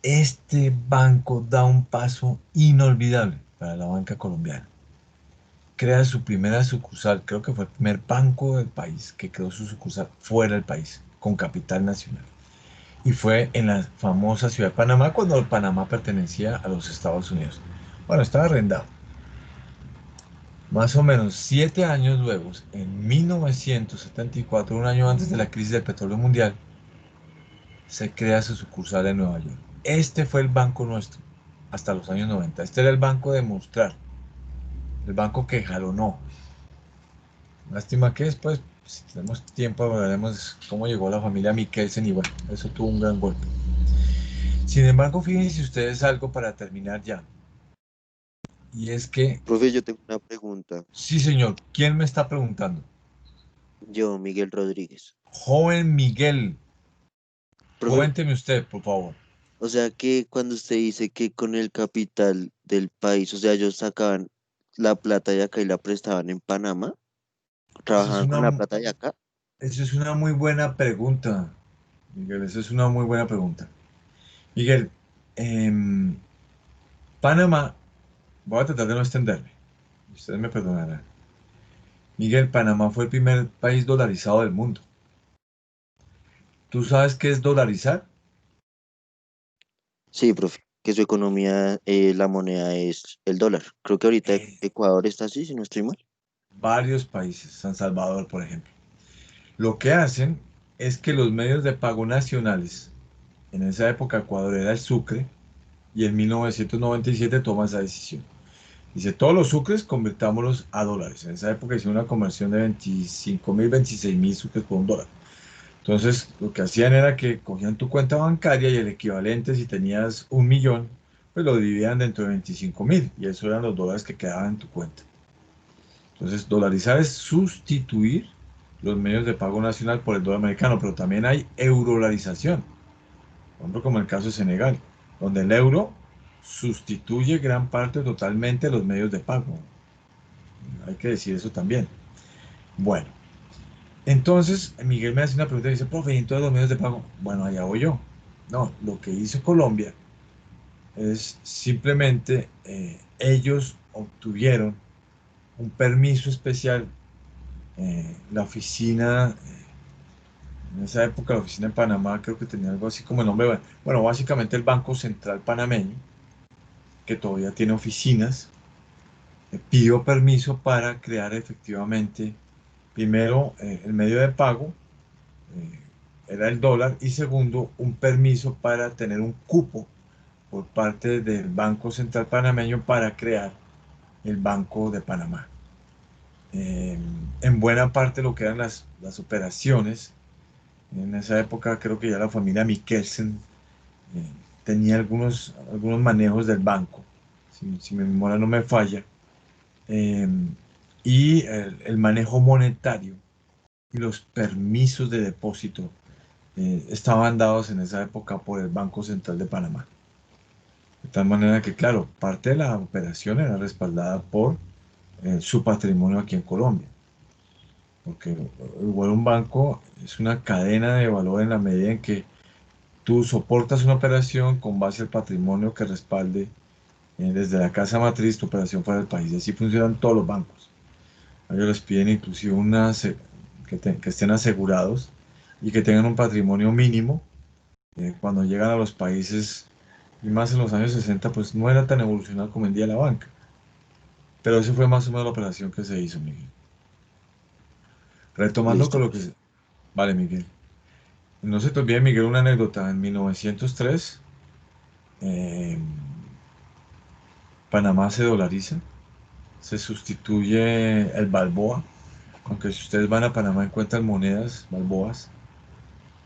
este banco da un paso inolvidable para la banca colombiana. Crea su primera sucursal, creo que fue el primer banco del país que creó su sucursal fuera del país, con capital nacional. Y fue en la famosa ciudad de Panamá, cuando Panamá pertenecía a los Estados Unidos. Bueno, estaba arrendado. Más o menos 7 años luego, en 1974, un año antes de la crisis del petróleo mundial, se crea su sucursal en Nueva York. Este fue el banco nuestro hasta los años 90. Este era el banco de mostrar, el banco que jalonó. Lástima que después, si tenemos tiempo, hablaremos cómo llegó la familia Mikkelsen y bueno, eso tuvo un gran golpe. Sin embargo, fíjense ustedes algo para terminar ya. Y es que, Profe, yo tengo una pregunta. sí señor, ¿quién me está preguntando? Yo, Miguel Rodríguez. Joven Miguel, Profe, cuénteme usted, por favor. o sea que cuando usted dice que con el capital del país, o sea, ellos sacaban la plata de acá y la prestaban en Panamá, Eso es trabajaban con la una, plata de acá. eso es una muy buena pregunta, Miguel, eso es una muy buena pregunta. Miguel, em, Panamá, voy a tratar de no extenderme, ustedes me perdonarán. Miguel, Panamá fue el primer país dolarizado del mundo. ¿Tú sabes qué es dolarizar? Sí, profe, que su economía, la moneda es el dólar. Creo que ahorita Eh, Ecuador está así, si no estoy mal. Varios países, San Salvador, por ejemplo. Lo que hacen es que los medios de pago nacionales, en esa época Ecuador era el sucre, y en 1997 toma esa decisión. Dice, todos los sucres convirtámoslos a dólares. En esa época hicieron una conversión de 25.000, 26.000 sucres por un dólar. Entonces, lo que hacían era que cogían tu cuenta bancaria y el equivalente, si tenías 1.000.000, pues lo dividían dentro de 25.000 y eso eran los dólares que quedaban en tu cuenta. Entonces, dolarizar es sustituir los medios de pago nacional por el dólar americano, pero también hay eurolarización, por ejemplo, como el caso de Senegal, donde el euro sustituye gran parte totalmente los medios de pago. Hay que decir eso también. Bueno, entonces Miguel me hace una pregunta y dice, profe, ¿y entonces los medios de pago? Bueno, allá voy yo. No, lo que hizo Colombia es simplemente ellos obtuvieron un permiso especial, la oficina, en esa época la oficina en Panamá creo que tenía algo así como el nombre, bueno, básicamente el Banco Central Panameño, que todavía tiene oficinas, pidió permiso para crear efectivamente, primero, el medio de pago, era el dólar, y segundo, un permiso para tener un cupo por parte del Banco Central Panameño para crear el Banco de Panamá. En buena parte lo que eran las operaciones, en esa época creo que ya la familia Mikkelsen tenía algunos manejos del banco, si mi memoria no me falla, y el manejo monetario y los permisos de depósito estaban dados en esa época por el Banco Central de Panamá. De tal manera que, claro, parte de la operación era respaldada por su patrimonio aquí en Colombia. Porque igual un banco es una cadena de valor en la medida en que tú soportas una operación con base al patrimonio que respalde desde la casa matriz tu operación fuera del país. Y así funcionan todos los bancos. A ellos les piden inclusive que estén asegurados y que tengan un patrimonio mínimo. Cuando llegan a los países, y más en los años 60, pues no era tan evolucionado como en día la banca. Pero eso fue más o menos la operación que se hizo, Miguel. Retomando Listo. con lo que... Vale, Miguel. No se te olvide, Miguel, una anécdota. En 1903, Panamá se dolariza, se sustituye el balboa, aunque si ustedes van a Panamá encuentran monedas balboas,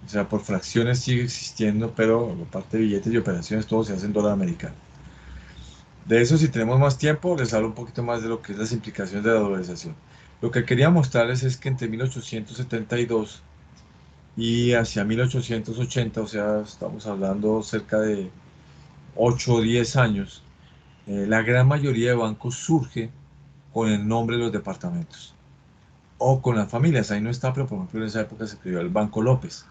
o sea, por fracciones sigue existiendo, pero la parte de billetes y operaciones todo se hace en dólar americano. De eso, si tenemos más tiempo, les hablo un poquito más de lo que es las implicaciones de la dolarización. Lo que quería mostrarles es que entre 1872 y hacia 1880, o sea, estamos hablando cerca de 8 o 10 años, la gran mayoría de bancos surge con el nombre de los departamentos o con las familias. Ahí no está, pero por ejemplo en esa época se creó el Banco López.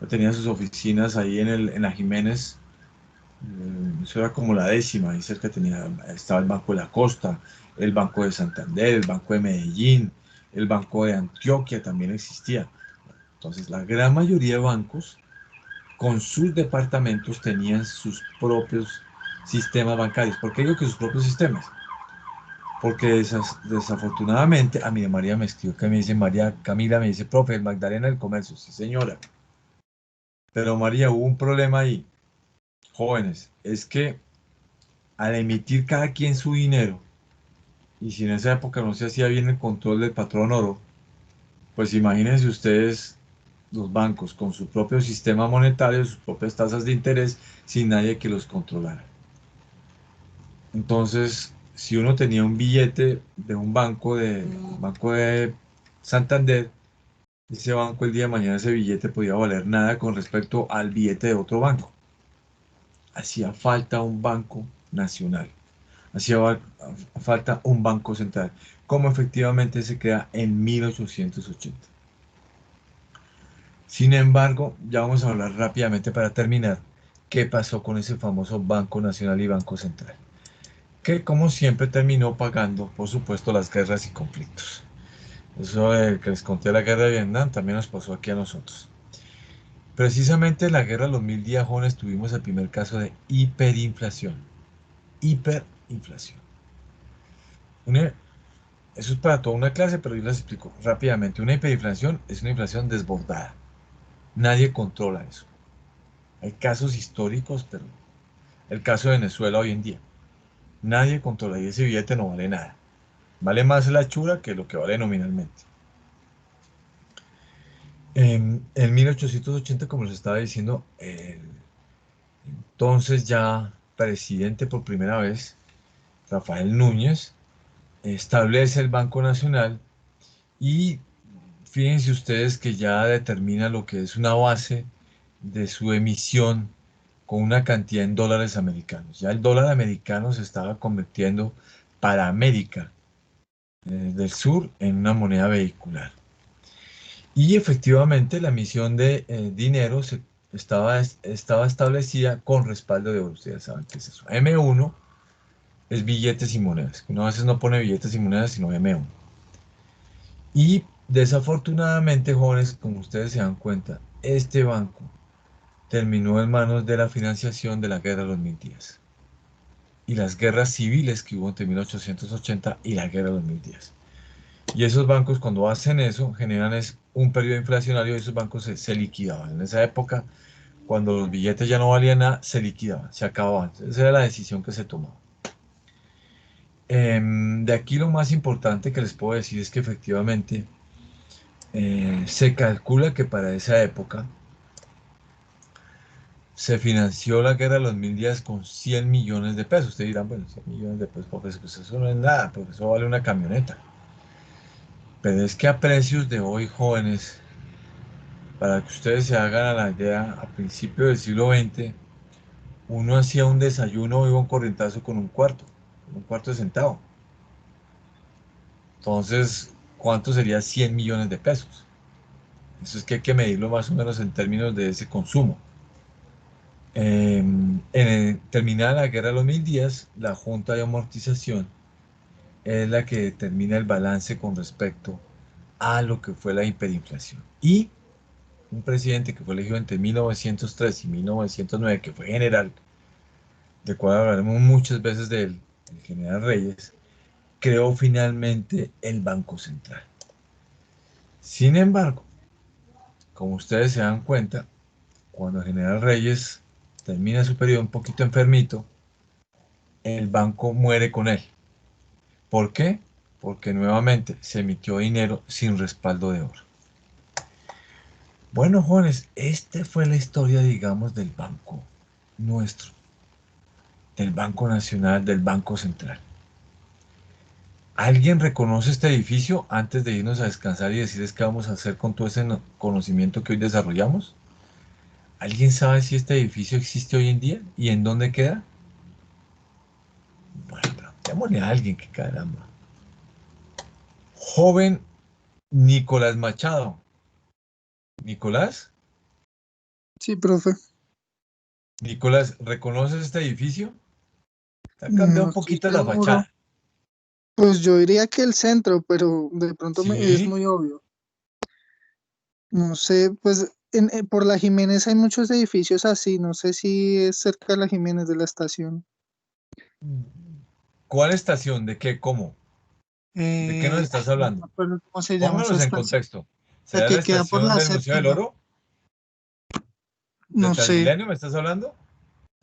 Tenía sus oficinas ahí en la Jiménez, eso era como la décima, ahí cerca estaba el Banco de la Costa, el Banco de Santander, el Banco de Medellín, el Banco de Antioquia también existía. Entonces la gran mayoría de bancos con sus departamentos tenían sus propios sistemas bancarios. ¿Por qué digo que sus propios sistemas? Porque desafortunadamente, a mí María me escribió que me dice, María Camila me dice, profe, el Magdalena del Comercio, sí señora. Pero María, hubo un problema ahí, jóvenes, es que al emitir cada quien su dinero, y si en esa época no se hacía bien el control del patrón oro, pues imagínense ustedes los bancos con su propio sistema monetario, sus propias tasas de interés, sin nadie que los controlara. Entonces, si uno tenía un billete de un banco de Santander, ese banco el día de mañana ese billete podía valer nada con respecto al billete de otro banco. Hacía falta un banco nacional, hacía falta un banco central, como efectivamente se crea en 1880. Sin embargo, ya vamos a hablar rápidamente para terminar qué pasó con ese famoso Banco Nacional y Banco Central, que como siempre terminó pagando, por supuesto, las guerras y conflictos. Eso que les conté de la guerra de Vietnam también nos pasó aquí a nosotros. Precisamente en la guerra de los 1000 días, jóvenes, tuvimos el primer caso de hiperinflación. Hiperinflación. Eso es para toda una clase, pero yo les explico rápidamente. Una hiperinflación es una inflación desbordada. Nadie controla eso. Hay casos históricos, pero el caso de Venezuela hoy en día. Nadie controla y ese billete no vale nada. Vale más la chura que lo que vale nominalmente. En 1880, como les estaba diciendo, entonces ya presidente por primera vez, Rafael Núñez, establece el Banco Nacional y fíjense ustedes que ya determina lo que es una base de su emisión con una cantidad en dólares americanos. Ya el dólar americano se estaba convirtiendo para América del Sur en una moneda vehicular. Y efectivamente la emisión de dinero estaba establecida con respaldo de oro. Ustedes saben qué es eso. M1 es billetes y monedas. Uno a veces no pone billetes y monedas, sino M1. Y desafortunadamente, jóvenes, como ustedes se dan cuenta, este banco terminó en manos de la financiación de la guerra de los 1000 días. Y las guerras civiles que hubo entre 1880 y la guerra de los 1000 días. Y esos bancos cuando hacen eso generan un periodo inflacionario y esos bancos se liquidaban. En esa época cuando los billetes ya no valían nada, se liquidaban, se acababan. Esa era la decisión que se tomó. De aquí lo más importante que les puedo decir es que efectivamente se calcula que para esa época se financió la guerra de los 1000 días con 100 millones de pesos. Ustedes dirán, bueno, 100 millones de pesos, porque pues eso no es nada, porque eso vale una camioneta. Pero es que a precios de hoy, jóvenes, para que ustedes se hagan a la idea, a principios del siglo XX, uno hacía un desayuno o iba un corrientazo con un cuarto de centavo. Entonces, ¿cuánto sería 100 millones de pesos? Eso es que hay que medirlo más o menos en términos de ese consumo. Terminada la guerra de los 1000 días, la Junta de Amortización es la que determina el balance con respecto a lo que fue la hiperinflación. Y un presidente que fue elegido entre 1903 y 1909, que fue general, de cual hablaremos muchas veces de él, el general Reyes, creó finalmente el Banco Central. Sin embargo, como ustedes se dan cuenta, cuando el general Reyes termina su periodo un poquito enfermito, el banco muere con él. ¿Por qué? Porque nuevamente se emitió dinero sin respaldo de oro. Bueno, jóvenes, esta fue la historia, digamos, del banco nuestro, del Banco Nacional, del Banco Central. ¿Alguien reconoce este edificio antes de irnos a descansar y decirles qué vamos a hacer con todo ese conocimiento que hoy desarrollamos? ¿Alguien sabe si este edificio existe hoy en día y en dónde queda? Bueno, preguntémosle a alguien, que caramba. Joven Nicolás Machado. ¿Nicolás? Sí, profe. Nicolás, ¿reconoces este edificio? Ha cambiado No un estoy poquito la seguro. fachada. Pues yo diría que el centro, pero de pronto es ¿Sí? muy obvio. No sé, pues por la Jiménez hay muchos edificios así, no sé si es cerca de la Jiménez de la estación. ¿Cuál estación? ¿De qué? ¿Cómo? ¿De qué nos estás No me hablando? acuerdo cómo se llama esa Pónganos en estación. contexto. La ¿Será la que queda por estación la del Museo del séptima. Oro? ¿De No sé. Transmilenio me estás hablando?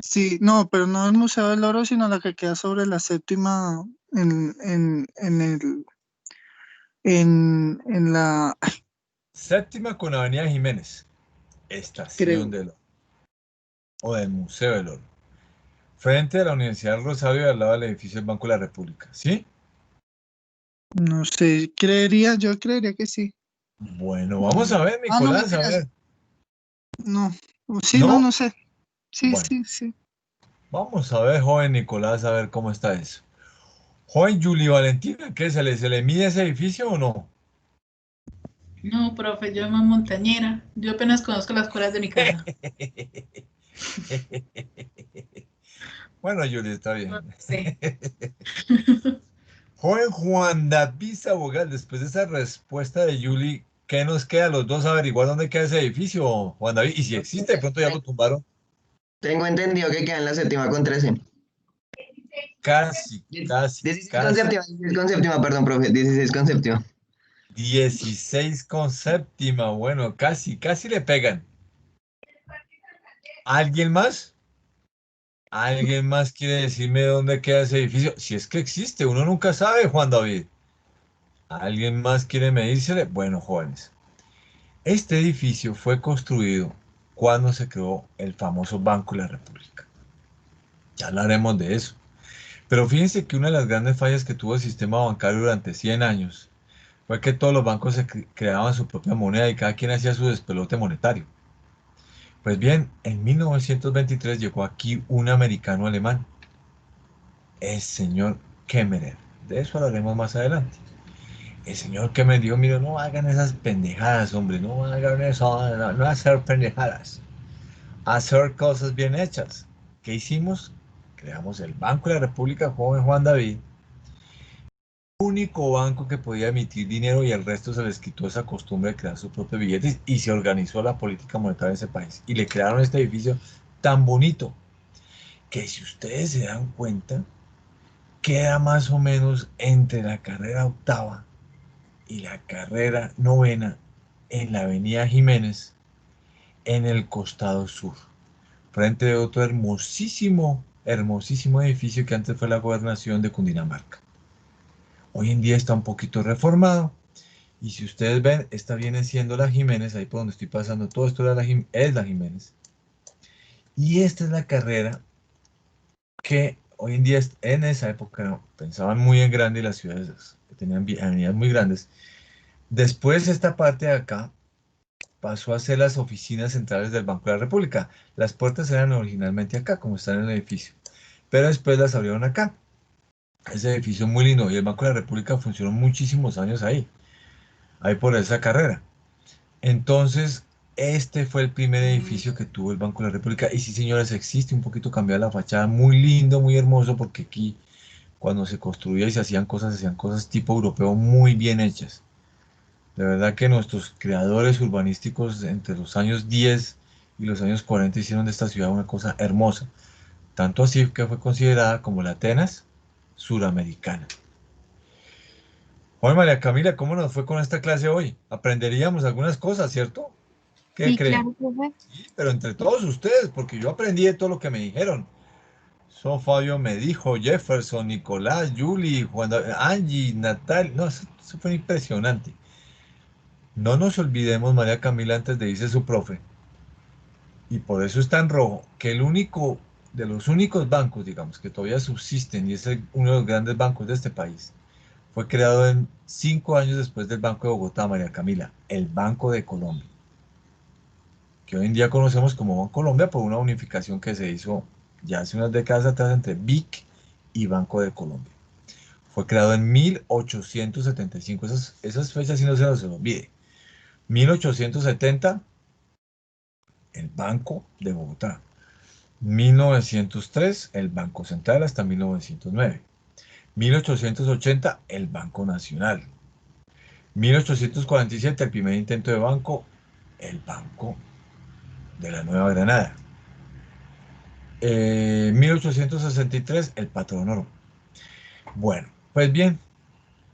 Sí, no, pero no el Museo del Oro, sino la que queda sobre la séptima en la, Séptima con Avenida Jiménez. Estación creo, del Oro. O del Museo del Oro. Frente a la Universidad del Rosario y al lado del edificio del Banco de la República. ¿Sí? no sé, yo creería que sí. Bueno, vamos a ver, No Nicolás, a mentiras, ver. no, sí, no, ¿No? no sé, sí, Bueno, sí, sí. vamos a ver, joven Nicolás, a ver cómo está eso. Joven Julie Valentina, ¿qué se le mide ese edificio o no? No, profe, yo soy más montañera. Yo apenas conozco las cuadras de mi casa. Bueno, Julie, está bien. Sí. Joven Juan David Sabogal, después de esa respuesta de Julie, ¿qué nos queda a los dos averiguar dónde queda ese edificio, Juan David? Y si existe, de pronto ya lo tumbaron. Tengo entendido que queda en la séptima con 13. Casi, 16 con casi. séptima, 16 con séptima, perdón, profe, 16 con séptima. 16 con séptima, bueno, casi le pegan. ¿Alguien más? ¿Alguien más quiere decirme dónde queda ese edificio? Si es que existe, uno nunca sabe, Juan David. ¿Alguien más quiere medírsele? Bueno, jóvenes, este edificio fue construido cuando se creó el famoso Banco de la República. Ya hablaremos de eso. Pero fíjense que una de las grandes fallas que tuvo el sistema bancario durante 100 años fue que todos los bancos creaban su propia moneda y cada quien hacía su despelote monetario. Pues bien, en 1923 llegó aquí un americano alemán, el señor Kemmerer. De eso hablaremos más adelante. El señor Kemmerer dijo, mire, no hagan esas pendejadas, hombre, no hagan eso, no hacer pendejadas, hacer cosas bien hechas. ¿Qué hicimos? Creamos el Banco de la República, joven Juan David, único banco que podía emitir dinero y el resto se les quitó esa costumbre de crear sus propios billetes y se organizó la política monetaria en ese país. Y le crearon este edificio tan bonito que si ustedes se dan cuenta, queda más o menos entre la carrera octava y la carrera novena en la avenida Jiménez, en el costado sur. frente de otro hermosísimo, hermosísimo edificio que antes fue la gobernación de Cundinamarca. Hoy en día está un poquito reformado. Y si ustedes ven, esta viene siendo la Jiménez, ahí por donde estoy pasando, todo esto es la Jiménez. Y esta es la carrera que hoy en día, en esa época, pensaban muy en grande y las ciudades tenían avenidas muy grandes. Después esta parte de acá pasó a ser las oficinas centrales del Banco de la República. Las puertas eran originalmente acá, como están en el edificio, pero después las abrieron acá. Ese edificio es muy lindo y el Banco de la República funcionó muchísimos años ahí por esa carrera. Entonces, este fue el primer edificio que tuvo el Banco de la República. Y sí, señores, existe un poquito cambiada la fachada, muy lindo, muy hermoso, porque aquí, cuando se construía y se hacían cosas tipo europeo muy bien hechas. De verdad que nuestros creadores urbanísticos entre los años 10 y los años 40 hicieron de esta ciudad una cosa hermosa. Tanto así que fue considerada como la Atenas suramericana. Juan María Camila, ¿cómo nos fue con esta clase hoy? Aprenderíamos algunas cosas, ¿cierto? ¿Qué Sí, creen? claro, profe. Sí, pero entre todos ustedes, porque yo aprendí de todo lo que me dijeron. Fabio me dijo, Jefferson, Nicolás, Julie, Angie, Natal. No, eso fue impresionante. No nos olvidemos, María Camila, antes de irse su profe, y por eso está en rojo, que el único, de los únicos bancos, digamos, que todavía subsisten, y es uno de los grandes bancos de este país, fue creado en 5 años después del Banco de Bogotá, María Camila, el Banco de Colombia, que hoy en día conocemos como Banco Colombia por una unificación que se hizo ya hace unas décadas atrás entre BIC y Banco de Colombia. Fue creado en 1875, esas fechas sí no se las olvide. 1870, el Banco de Bogotá. 1903, el Banco Central hasta 1909. 1880, el Banco Nacional. 1847, el primer intento de banco, el Banco de la Nueva Granada. 1863, el Patrón Oro. Bueno, pues bien,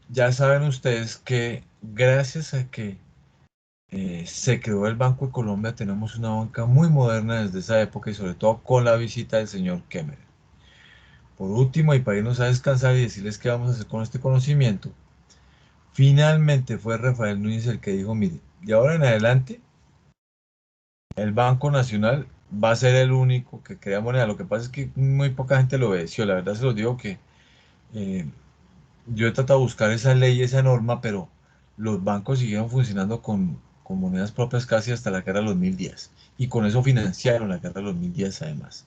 ya saben ustedes que gracias a que se creó el Banco de Colombia, tenemos una banca muy moderna desde esa época y sobre todo con la visita del señor Kemmerer. Por último, y para irnos a descansar y decirles qué vamos a hacer con este conocimiento, finalmente fue Rafael Núñez el que dijo, mire, de ahora en adelante, el Banco Nacional va a ser el único que crea moneda. Lo que pasa es que muy poca gente lo obedeció. La verdad se los digo que eh, yo he tratado de buscar esa ley, esa norma, pero los bancos siguieron funcionando con monedas propias casi hasta la guerra de los 1010. Y con eso financiaron la guerra de los 1010 además.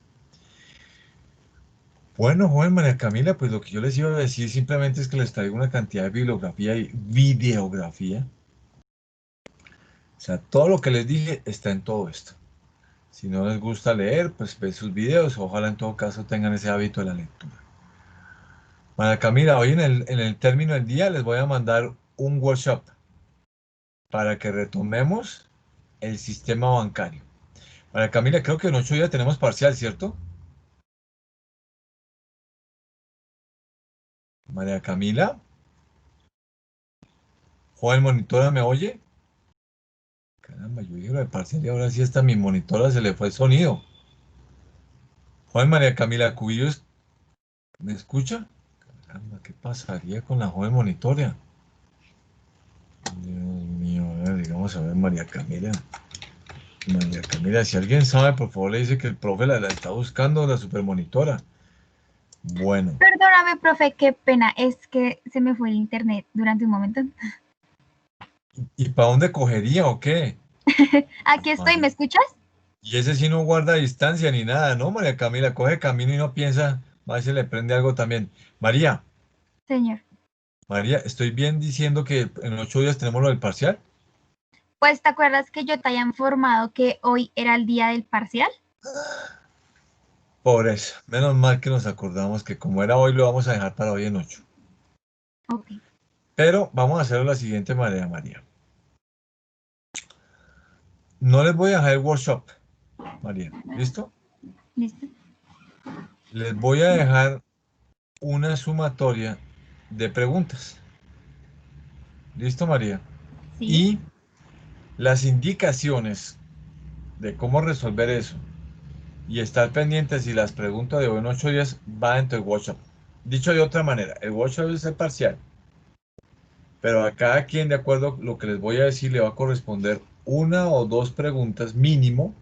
Bueno, joven María Camila, pues lo que yo les iba a decir simplemente es que les traigo una cantidad de bibliografía y videografía. O sea, todo lo que les dije está en todo esto. Si no les gusta leer, pues ven sus videos. Ojalá en todo caso tengan ese hábito de la lectura. María Camila, hoy en el término del día les voy a mandar un workshop para que retomemos el sistema bancario. María Camila, creo que en 8 días tenemos parcial, ¿cierto? María Camila, joven monitora, ¿me oye? Caramba, yo dije lo de parcial y ahora sí hasta mi monitora se le fue el sonido. Joven María Camila Cubillos, ¿me escucha? Caramba, ¿qué pasaría con la joven monitora? Dios mío, a ver, digamos a ver, María Camila. María Camila, si alguien sabe, por favor le dice que el profe la está buscando, la supermonitora. Bueno. Perdóname, profe, qué pena, es que se me fue el internet durante un momento. ¿Y para dónde cogería o qué? Aquí estoy, ¿me escuchas? Y ese sí no guarda distancia ni nada, ¿no, María Camila? Coge camino y no piensa, a ver si le prende algo también. María, Señor. María, ¿estoy bien diciendo que en 8 días tenemos lo del parcial? Pues, ¿te acuerdas que yo te había informado que hoy era el día del parcial? Por eso, menos mal que nos acordamos que como era hoy, lo vamos a dejar para hoy en 8. Ok. Pero vamos a hacerlo de la siguiente manera, María. No les voy a dejar el workshop, María. ¿Listo? Listo. Les voy a dejar una sumatoria de preguntas. ¿Listo, María? Sí. Y las indicaciones de cómo resolver eso y estar pendiente si las preguntas de hoy en 8 días va dentro del workshop. Dicho de otra manera, el workshop es el parcial, pero a cada quien, de acuerdo a lo que les voy a decir, le va a corresponder una o dos preguntas mínimo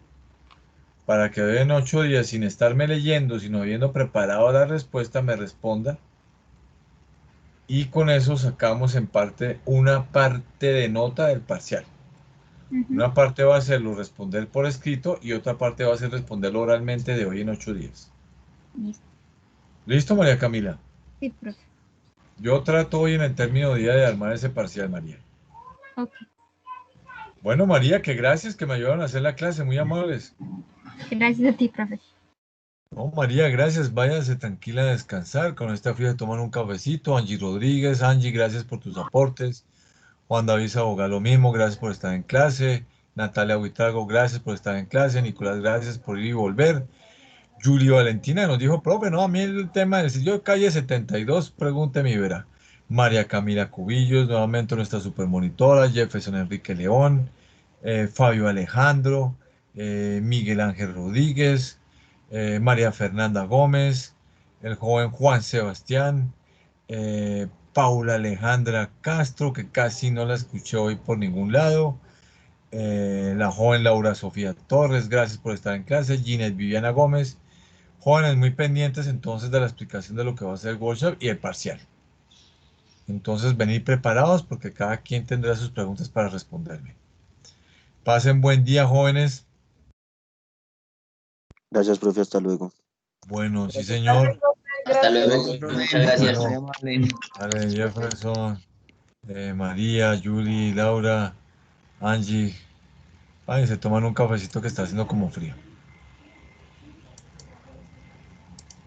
para que hoy en 8 días, sin estarme leyendo, sino habiendo preparado la respuesta, me responda. Y con eso sacamos en parte una parte de nota del parcial. Una parte va a ser responder por escrito y otra parte va a ser responderlo oralmente de hoy en 8 días. Listo. ¿Listo, María Camila? Sí, profe. Yo trato hoy en el término día de armar ese parcial, María. Ok. Bueno, María, que gracias que me ayudaron a hacer la clase, muy amables. Gracias a ti, profe. No, María, gracias. Váyase tranquila a descansar. Con esta fui a tomar un cafecito. Angie Rodríguez, Angie, gracias por tus aportes. Juan David Sabogal, lo mismo, gracias por estar en clase. Natalia Huitrago, gracias por estar en clase. Nicolás, gracias por ir y volver. Yuri Valentina nos dijo, profe, no, a mí el tema de decir yo calle 72, pregúnteme y verá. María Camila Cubillos, nuevamente nuestra supermonitora. Jefferson Enrique León. Fabio Alejandro. Miguel Ángel Rodríguez. María Fernanda Gómez. El joven Juan Sebastián. Paula Alejandra Castro, que casi no la escuché hoy por ningún lado. La joven Laura Sofía Torres, gracias por estar en clase. Ginette Viviana Gómez. Jóvenes muy pendientes entonces de la explicación de lo que va a ser el workshop y el parcial. Entonces venid preparados porque cada quien tendrá sus preguntas para responderme. Pasen buen día, jóvenes. Gracias, profe, hasta luego. Bueno, sí, señor. Hasta luego. Gracias, profe. Muchas gracias. Muy Bueno, amable. dale, Jefferson, María, Yuri, Laura, Angie. Ay, se toman un cafecito que está haciendo como frío.